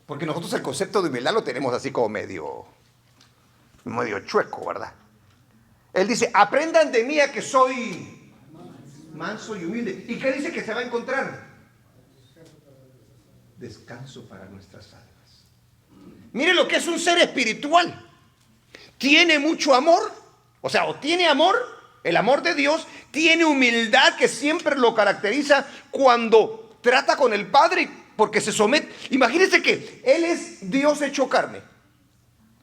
Porque nosotros el concepto de humildad lo tenemos así como medio chueco, ¿verdad? Él dice, aprendan de mí a que soy manso y humilde. ¿Y qué dice que se va a encontrar? Descanso para nuestras almas. Mire lo que es un ser espiritual. Tiene mucho amor, o sea, o tiene amor, el amor de Dios, tiene humildad que siempre lo caracteriza cuando trata con el Padre, porque se somete. Imagínense que Él es Dios hecho carne.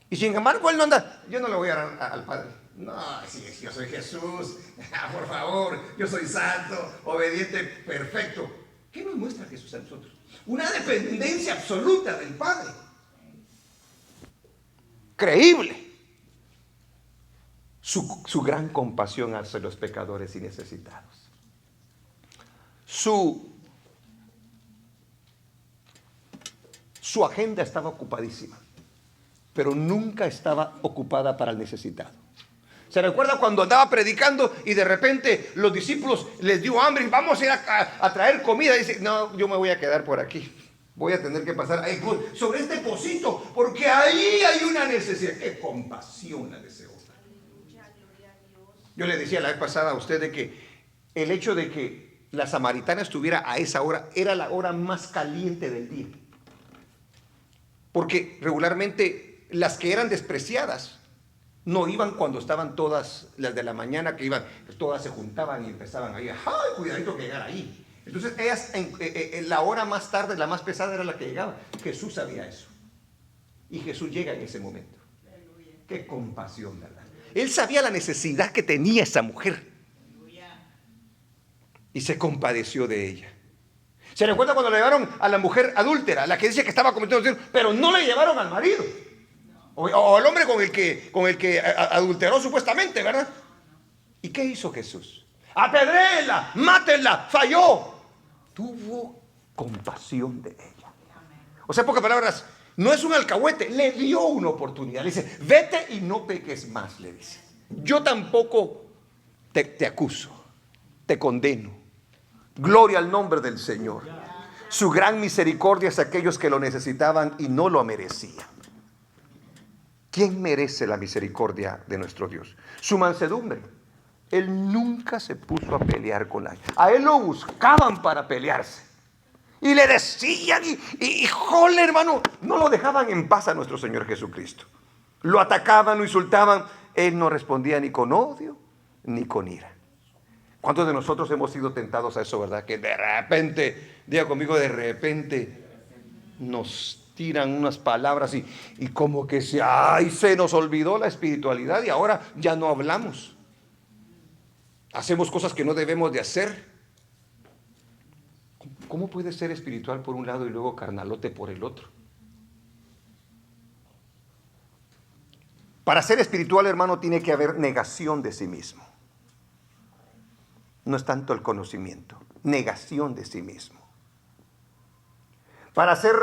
Y sin embargo, Él no anda, yo no le voy a dar al Padre. No, si yo soy Jesús, por favor, yo soy santo, obediente, perfecto. ¿Qué nos muestra Jesús a nosotros? Una dependencia absoluta del Padre. Creíble. Su gran compasión hacia los pecadores y necesitados. Su agenda estaba ocupadísima, pero nunca estaba ocupada para el necesitado. ¿Se recuerda cuando andaba predicando y de repente los discípulos les dio hambre y vamos a ir a traer comida? Y dice, no, yo me voy a quedar por aquí. Voy a tener que pasar ahí sobre este pocito porque ahí hay una necesidad. ¡Qué compasión la de ese hombre! Yo le decía la vez pasada a usted de que el hecho de que la samaritana estuviera a esa hora era la hora más caliente del día. Porque regularmente las que eran despreciadas no iban cuando estaban todas las de la mañana, que iban, todas se juntaban y empezaban ahí, ¡ay, cuidadito que llegar ahí! Entonces ellas, en la hora más tarde, la más pesada era la que llegaba. Jesús sabía eso. Y Jesús llega en ese momento. ¡Qué compasión, verdad! Él sabía la necesidad que tenía esa mujer. Y se compadeció de ella. ¿Se recuerda cuando le llevaron a la mujer adúltera, la que dice que estaba cometiendo adulterio, pero no le llevaron al marido? O al hombre con el que adulteró supuestamente, ¿verdad? ¿Y qué hizo Jesús? Apedréela, mátenla, falló. Tuvo compasión de ella. O sea, en pocas palabras, no es un alcahuete, le dio una oportunidad. Le dice, vete y no peques más, le dice. Yo tampoco te acuso, te condeno. Gloria al nombre del Señor. Su gran misericordia es a aquellos que lo necesitaban y no lo merecían. ¿Quién merece la misericordia de nuestro Dios? Su mansedumbre. Él nunca se puso a pelear con nadie. A él lo buscaban para pelearse. Y le decían, y jole, hermano, no lo dejaban en paz a nuestro Señor Jesucristo. Lo atacaban, lo insultaban. Él no respondía ni con odio, ni con ira. ¿Cuántos de nosotros hemos sido tentados a eso, verdad? Que de repente, diga conmigo, de repente nos tiran unas palabras y como que se nos olvidó la espiritualidad y ahora ya no hablamos. Hacemos cosas que no debemos de hacer. ¿Cómo puede ser espiritual por un lado y luego carnalote por el otro? Para ser espiritual, hermano, tiene que haber negación de sí mismo. No es tanto el conocimiento, negación de sí mismo. Para ser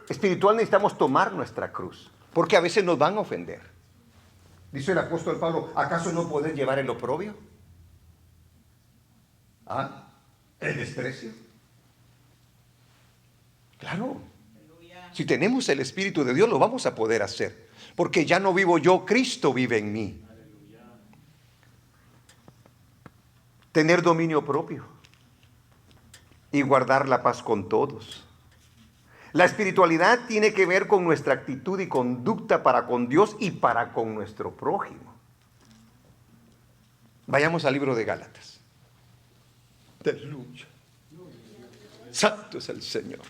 espiritual necesitamos tomar nuestra cruz, porque a veces nos van a ofender. Dice el apóstol Pablo, ¿acaso no podés llevar el oprobio? ¿Ah? ¿El desprecio? Claro. Si tenemos el Espíritu de Dios lo vamos a poder hacer, porque ya no vivo yo, Cristo vive en mí. Tener dominio propio y guardar la paz con todos. La espiritualidad tiene que ver con nuestra actitud y conducta para con Dios y para con nuestro prójimo. Vayamos al libro de Gálatas. Aleluya. Santo es el Señor.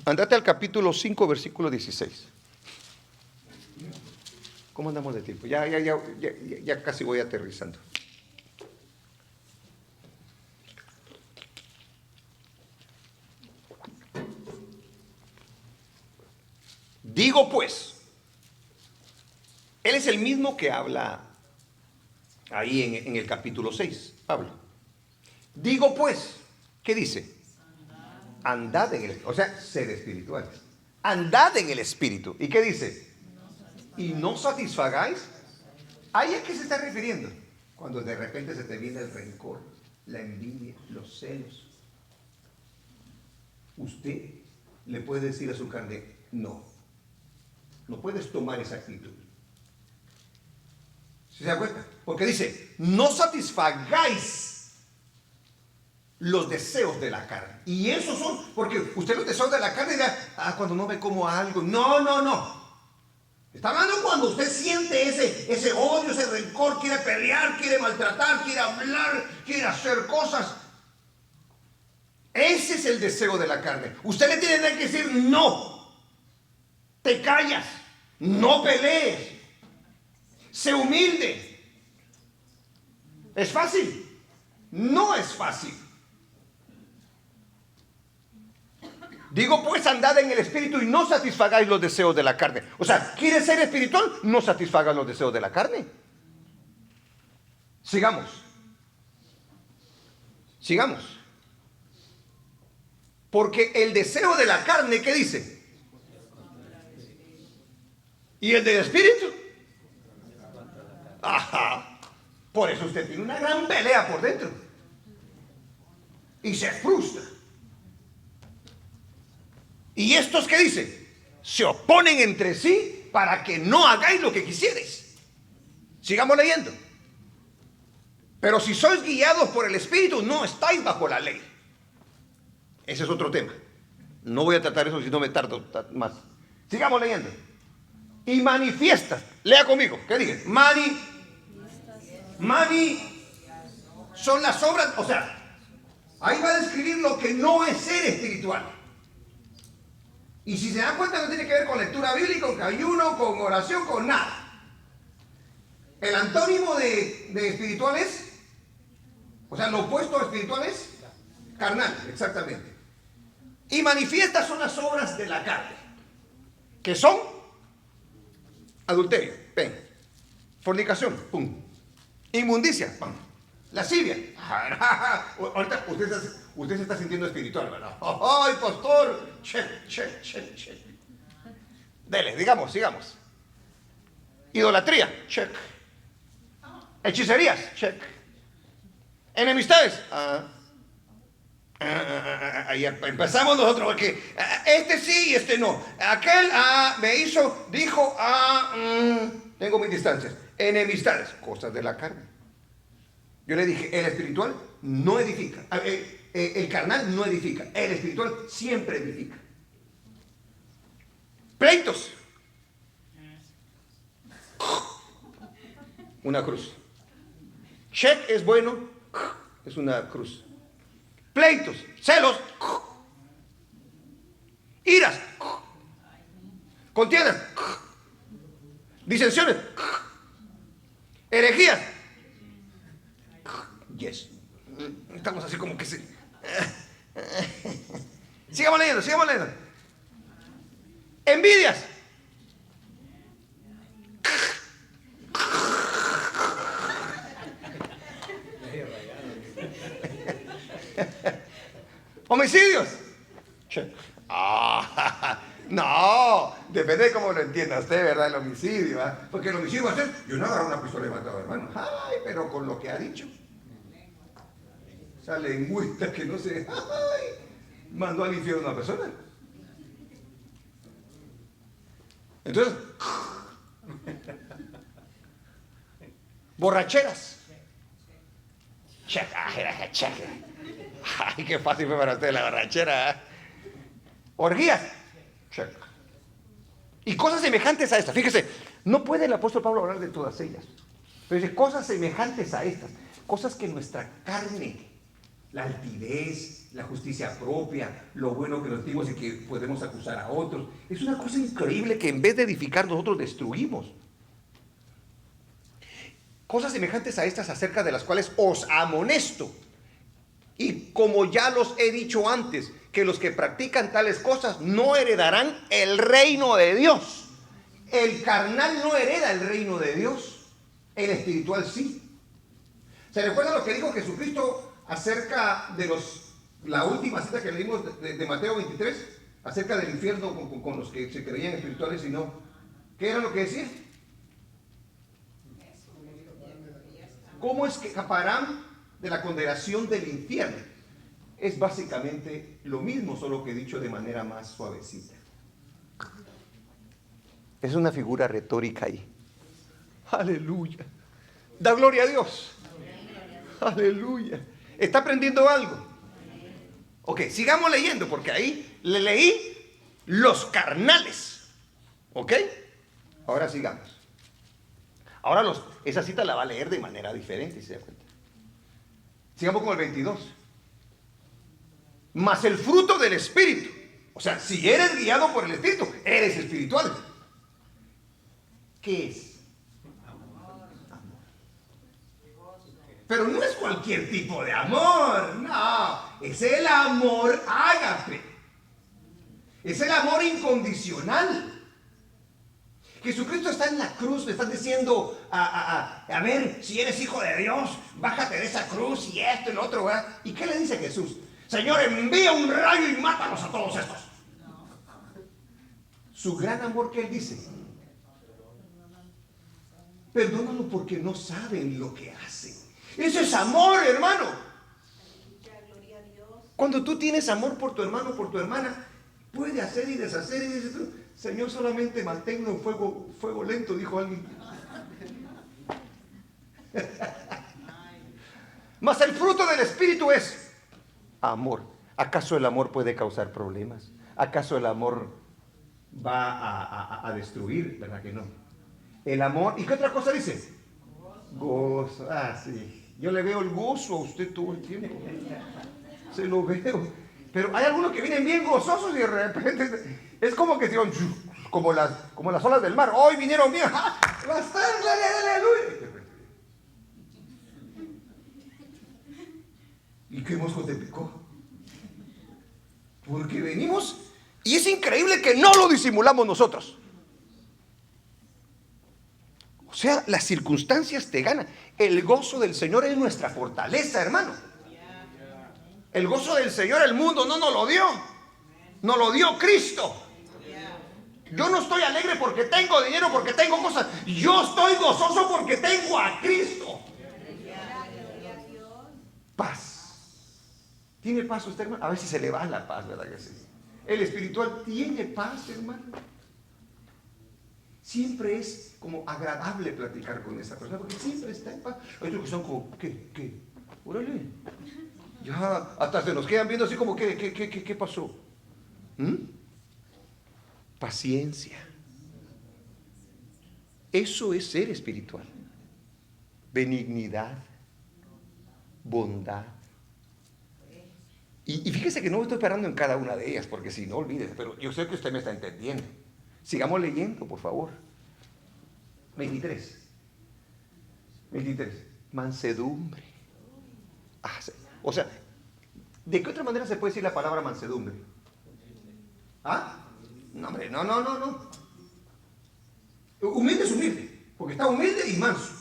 Andate al capítulo 5, versículo 16. ¿Cómo andamos de tiempo? Ya casi voy aterrizando. Digo pues, él es el mismo que habla ahí en el capítulo 6, Pablo. Digo pues, ¿qué dice? Andad en el, o sea, ser espirituales. Andad en el espíritu. ¿Y qué dice? Y no satisfagáis. ¿Ahí a qué se está refiriendo? Cuando de repente se te viene el rencor, la envidia, los celos. Usted le puede decir a su carne, no puedes tomar esa actitud. ¿Se da cuenta? Porque dice, no satisfagáis los deseos de la carne. Y esos son, porque usted los deseos de la carne dirá, cuando no me como algo. No. Está hablando cuando usted siente ese odio, ese rencor, quiere pelear, quiere maltratar, quiere hablar, quiere hacer cosas. Ese es el deseo de la carne. Usted le tiene que decir, no. Te callas, no pelees, sé humilde. ¿Es fácil? No es fácil. Digo pues, andad en el espíritu y no satisfagáis los deseos de la carne. O sea, ¿quieres ser espiritual? No satisfagan los deseos de la carne. Sigamos. Porque el deseo de la carne, ¿qué dice? ¿Y el del espíritu? Ajá. Por eso usted tiene una gran pelea por dentro. Y se frustra. ¿Y estos qué dicen? Se oponen entre sí para que no hagáis lo que quisierais. Sigamos leyendo. Pero si sois guiados por el Espíritu, no estáis bajo la ley. Ese es otro tema. No voy a tratar eso si no me tardo más. Sigamos leyendo. Y manifiestas. Lea conmigo. ¿Qué dije? Son las obras. O sea, ahí va a describir lo que no es ser espiritual. Y si se dan cuenta, no tiene que ver con lectura bíblica, con ayuno, con oración, con nada. El antónimo de espiritual es, o sea, lo opuesto a espiritual es carnal, exactamente. Y manifiestas son las obras de la carne, que son adulterio, ven, fornicación, pum, inmundicia, pum, lascivia. Ahorita usted se está sintiendo espiritual, ¿verdad? ¡Ay, pastor! Check. Dele, sigamos. Idolatría, check. Hechicerías, check. Enemistades, ahí empezamos nosotros, porque este sí y este no. Aquel me hizo, dijo, tengo mis distancias. Enemistades, cosas de la carne. Yo le dije, el espiritual no edifica. El carnal no edifica. El espiritual siempre edifica. Pleitos. Una cruz. Check es bueno. Es una cruz. Pleitos. Celos. Iras. Contiendas. Disensiones. Herejías. Yes. Estamos así como que sí. Sigamos leyendo. Envidias. Homicidios. No, depende de cómo lo entienda usted, ¿verdad? El homicidio, ¿verdad? Porque el homicidio va a ser, yo no agarro una pistola y matado, hermano. Ay, pero con lo que ha dicho. Esa lengüita que no se... mandó al infierno a una persona. Entonces, borracheras. Check. Ay, qué fácil fue para usted la borrachera. Orgías. Check. Y cosas semejantes a estas. Fíjese, no puede el apóstol Pablo hablar de todas ellas. Pero dice cosas semejantes a estas. Cosas que nuestra carne, la altivez, la justicia propia, lo bueno que nos dimos y que podemos acusar a otros. Es una cosa increíble que en vez de edificar nosotros destruimos. Cosas semejantes a estas acerca de las cuales os amonesto. Y como ya los he dicho antes, que los que practican tales cosas no heredarán el reino de Dios. El carnal no hereda el reino de Dios, el espiritual sí. ¿Se recuerda lo que dijo Jesucristo acerca de la última cita que leímos de Mateo 23? Acerca del infierno con los que se creían espirituales y no. ¿Qué era lo que decía? ¿Cómo es que escaparán de la condenación del infierno? Es básicamente lo mismo, solo que dicho de manera más suavecita. Es una figura retórica ahí. Aleluya. Da gloria a Dios. Aleluya. ¿Está aprendiendo algo? Ok, sigamos leyendo, porque ahí le leí los carnales. ¿Ok? Ahora sigamos. Ahora esa cita la va a leer de manera diferente, si se da cuenta. Sigamos con el 22. Mas el fruto del Espíritu. O sea, si eres guiado por el Espíritu, eres espiritual. ¿Qué es? Amor. Pero no es cualquier tipo de amor, no. Es el amor ágape. Es el amor incondicional. Jesucristo está en la cruz, le están diciendo, a ver, si eres hijo de Dios, bájate de esa cruz y esto y lo otro, ¿verdad? ¿Y qué le dice Jesús? Señor, envía un rayo y mátalos a todos estos. Su gran amor que él dice, perdónalo porque no saben lo que hacen. Eso es amor, hermano. Cuando tú tienes amor por tu hermano, por tu hermana, puede hacer y deshacer y dices tú, Señor, solamente manténlo en fuego lento, dijo alguien. Mas el fruto del Espíritu es amor. ¿Acaso el amor puede causar problemas? ¿Acaso el amor va a destruir? ¿Verdad que no? El amor, ¿y qué otra cosa dice? Gozo. Ah, sí. Yo le veo el gozo a usted todo el tiempo. Se lo veo. Pero hay algunos que vienen bien gozosos y de repente es como que como las olas del mar. Hoy vinieron bien. ¡Ah! Va a estar, aleluya. ¿Y qué mosco te picó? Porque venimos y es increíble que no lo disimulamos nosotros. O sea, las circunstancias te ganan. El gozo del Señor es nuestra fortaleza, hermano. El gozo del Señor el mundo no nos lo dio. Nos lo dio Cristo. Yo no estoy alegre porque tengo dinero, porque tengo cosas. Yo estoy gozoso porque tengo a Cristo. Paz. ¿Tiene paz usted, hermano? A ver si se le va la paz, ¿verdad que sí? El espiritual tiene paz, hermano. Siempre es como agradable platicar con esa persona, porque siempre está en paz. Hay otros que son como, ¿qué? Órale. Ya, hasta se nos quedan viendo así como, ¿qué pasó? Paciencia. Eso es ser espiritual. Benignidad, bondad. Y fíjese que no me estoy parando en cada una de ellas, porque si no, olvídese, pero yo sé que usted me está entendiendo. Sigamos leyendo, por favor. 23. Mansedumbre. O sea, ¿de qué otra manera se puede decir la palabra mansedumbre? ¿Ah? No, hombre, no. Humilde es humilde, porque está humilde y manso.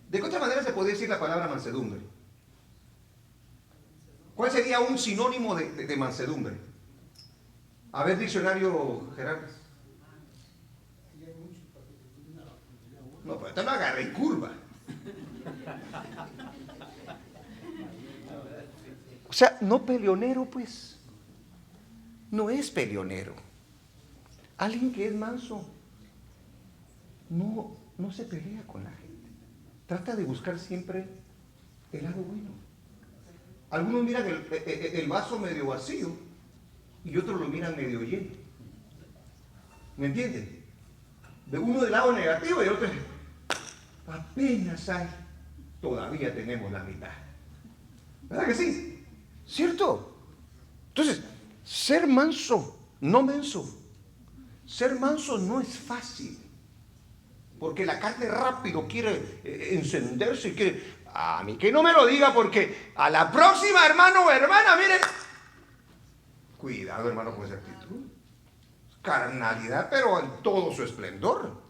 ¿De qué otra manera se puede decir la palabra mansedumbre? ¿Cuál sería un sinónimo de mansedumbre? A ver, diccionario, Gerardo. No, pero te lo agarré en curva. O sea, no peleonero, pues. No es peleonero. Alguien que es manso no se pelea con la gente. Trata de buscar siempre el lado bueno. Algunos miran el vaso medio vacío y otros lo miran medio lleno. ¿Me entienden? de uno del lado negativo y otro apenas hay. Todavía tenemos la mitad. ¿Verdad que sí? ¿Cierto? Entonces, ser manso, no menso. Ser manso no es fácil. Porque la carne rápido quiere encenderse y quiere... A mí que no me lo diga porque a la próxima, hermano o hermana, miren. Cuidado, hermano, con esa actitud. Carnalidad, pero en todo su esplendor.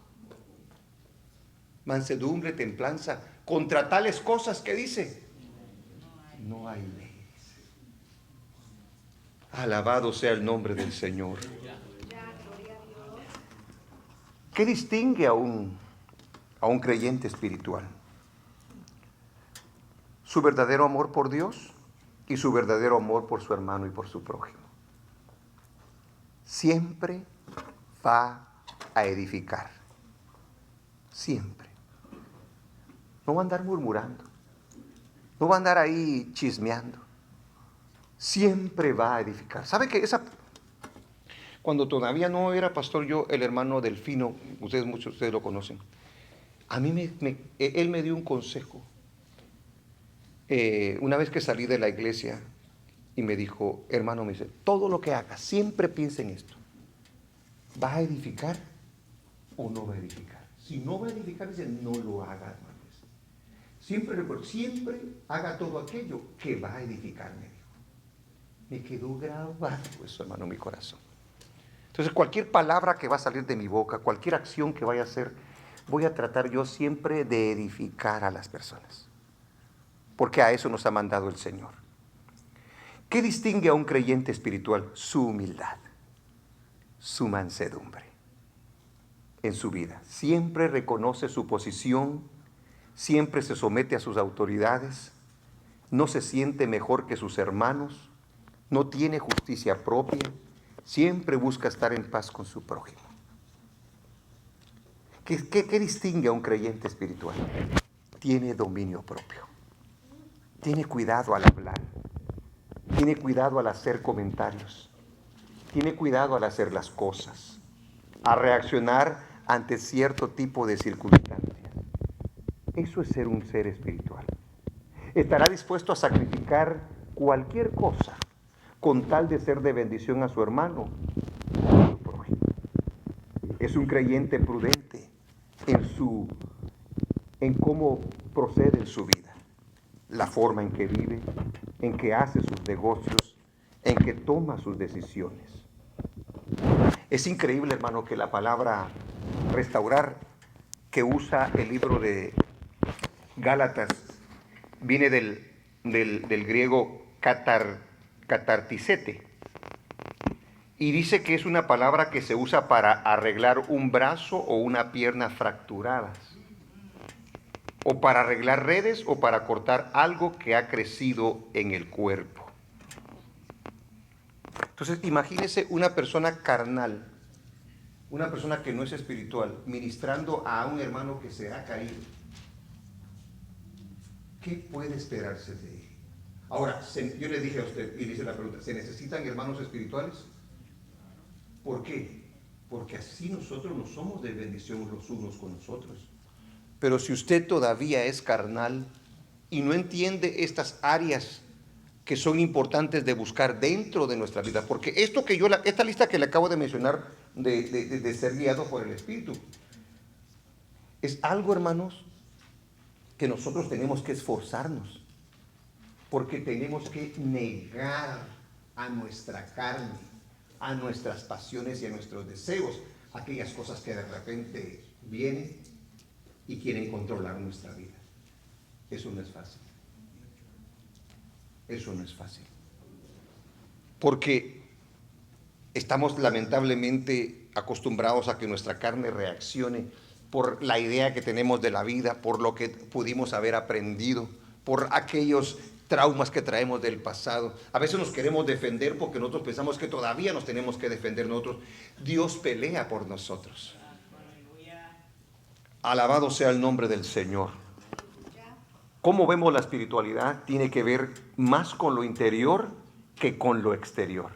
Mansedumbre, templanza. Contra tales cosas que dice, no hay leyes. Alabado sea el nombre del Señor. ¿Qué distingue a un creyente espiritual? Su verdadero amor por Dios y su verdadero amor por su hermano y por su prójimo. Siempre va a edificar. Siempre. No va a andar murmurando. No va a andar ahí chismeando. Siempre va a edificar. ¿Sabe que cuando todavía no era pastor yo, el hermano Delfino, muchos de ustedes lo conocen, a mí él me dio un consejo. Una vez que salí de la iglesia y me dijo, hermano, me dice, todo lo que hagas, siempre piensa en esto. ¿Va a edificar o no va a edificar? Si no va a edificar, dice, no lo haga, hermano. Siempre haga todo aquello que va a edificar, me dijo. Me quedó grabado eso, hermano, en mi corazón. Entonces, cualquier palabra que va a salir de mi boca, cualquier acción que vaya a hacer, voy a tratar yo siempre de edificar a las personas. Porque a eso nos ha mandado el Señor. ¿Qué distingue a un creyente espiritual? Su humildad, su mansedumbre en su vida. Siempre reconoce su posición, siempre se somete a sus autoridades, no se siente mejor que sus hermanos, no tiene justicia propia, siempre busca estar en paz con su prójimo. ¿Qué distingue a un creyente espiritual? Tiene dominio propio. Tiene cuidado al hablar. Tiene cuidado al hacer comentarios. Tiene cuidado al hacer las cosas. A reaccionar ante cierto tipo de circunstancias. Eso es ser un ser espiritual. Estará dispuesto a sacrificar cualquier cosa con tal de ser de bendición a su hermano o a su prójimo. Es un creyente prudente en cómo procede en su vida, la forma en que vive, en que hace sus negocios, en que toma sus decisiones. Es increíble, hermano, que la palabra restaurar que usa el libro de Gálatas viene del griego catarticete. Y dice que es una palabra que se usa para arreglar un brazo o una pierna fracturadas, o para arreglar redes o para cortar algo que ha crecido en el cuerpo. Entonces, imagínese una persona carnal, una persona que no es espiritual, ministrando a un hermano que se ha caído. ¿Qué puede esperarse de él? Ahora, yo le dije a usted, y le hice la pregunta, ¿se necesitan hermanos espirituales? ¿Por qué? Porque así nosotros no somos de bendición los unos con los otros. Pero si usted todavía es carnal y no entiende estas áreas que son importantes de buscar dentro de nuestra vida, porque esta lista que le acabo de mencionar de ser guiado por el Espíritu, es algo, hermanos, que nosotros tenemos que esforzarnos, porque tenemos que negar a nuestra carne, a nuestras pasiones y a nuestros deseos, aquellas cosas que de repente vienen y quieren controlar nuestra vida. Eso no es fácil. Eso no es fácil. Porque estamos lamentablemente acostumbrados a que nuestra carne reaccione por la idea que tenemos de la vida, por lo que pudimos haber aprendido, por aquellos traumas que traemos del pasado. A veces nos queremos defender porque nosotros pensamos que todavía nos tenemos que defender nosotros. Dios pelea por nosotros. Alabado sea el nombre del Señor. ¿Cómo vemos la espiritualidad? Tiene que ver más con lo interior que con lo exterior.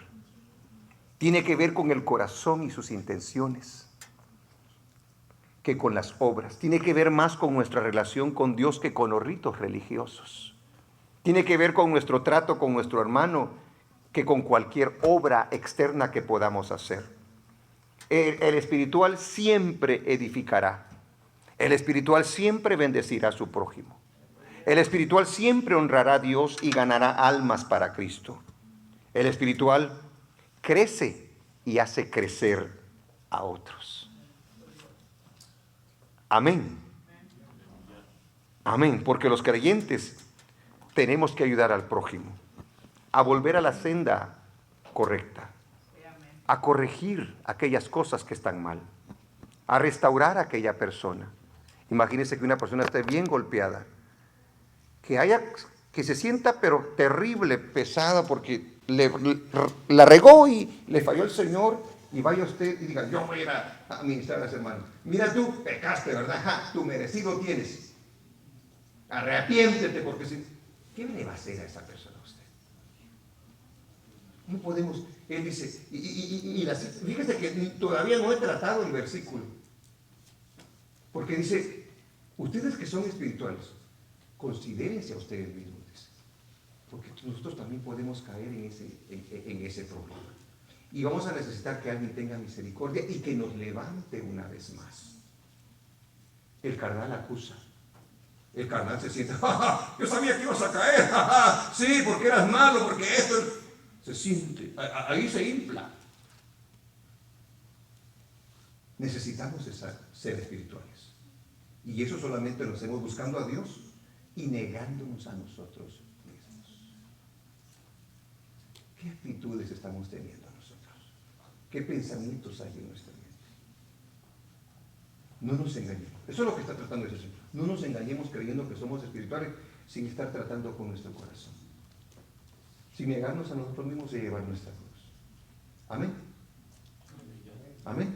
Tiene que ver con el corazón y sus intenciones. que con las obras. Tiene que ver más con nuestra relación con Dios que con los ritos religiosos. Tiene que ver con nuestro trato con nuestro hermano que con cualquier obra externa que podamos hacer. El espiritual siempre edificará. El espiritual siempre bendecirá a su prójimo. El espiritual siempre honrará a Dios y ganará almas para Cristo. El espiritual crece y hace crecer a otros. Amén. Amén. Porque los creyentes tenemos que ayudar al prójimo a volver a la senda correcta, a corregir aquellas cosas que están mal, a restaurar a aquella persona. Imagínense que una persona esté bien golpeada, que se sienta pero terrible, pesada, porque la regó y le falló el Señor, y vaya usted y diga, yo voy a ir a administrar a ese hermano. Mira tú, pecaste, ¿verdad? Ja, tu merecido tienes. Arrepiéntete, porque si... ¿Qué le va a hacer a esa persona a usted? No podemos, él dice, fíjese que todavía no he tratado el versículo, porque dice, ustedes que son espirituales, considérense a ustedes mismos, porque nosotros también podemos caer en ese problema. Y vamos a necesitar que alguien tenga misericordia y que nos levante una vez más. El carnal acusa. El carnal se siente, ¡ja, ja! Yo sabía que ibas a caer, ¡ja, ja! Sí, porque eras malo, porque esto... Se siente, ahí se infla. Necesitamos ser espirituales. Y eso solamente lo hacemos buscando a Dios y negándonos a nosotros mismos. ¿Qué actitudes estamos teniendo nosotros? ¿Qué pensamientos hay en nuestra mente? No nos engañemos. Eso es lo que está tratando de decir. No nos engañemos creyendo que somos espirituales sin estar tratando con nuestro corazón. Sin negarnos a nosotros mismos y llevar nuestra cruz. Amén. Amén.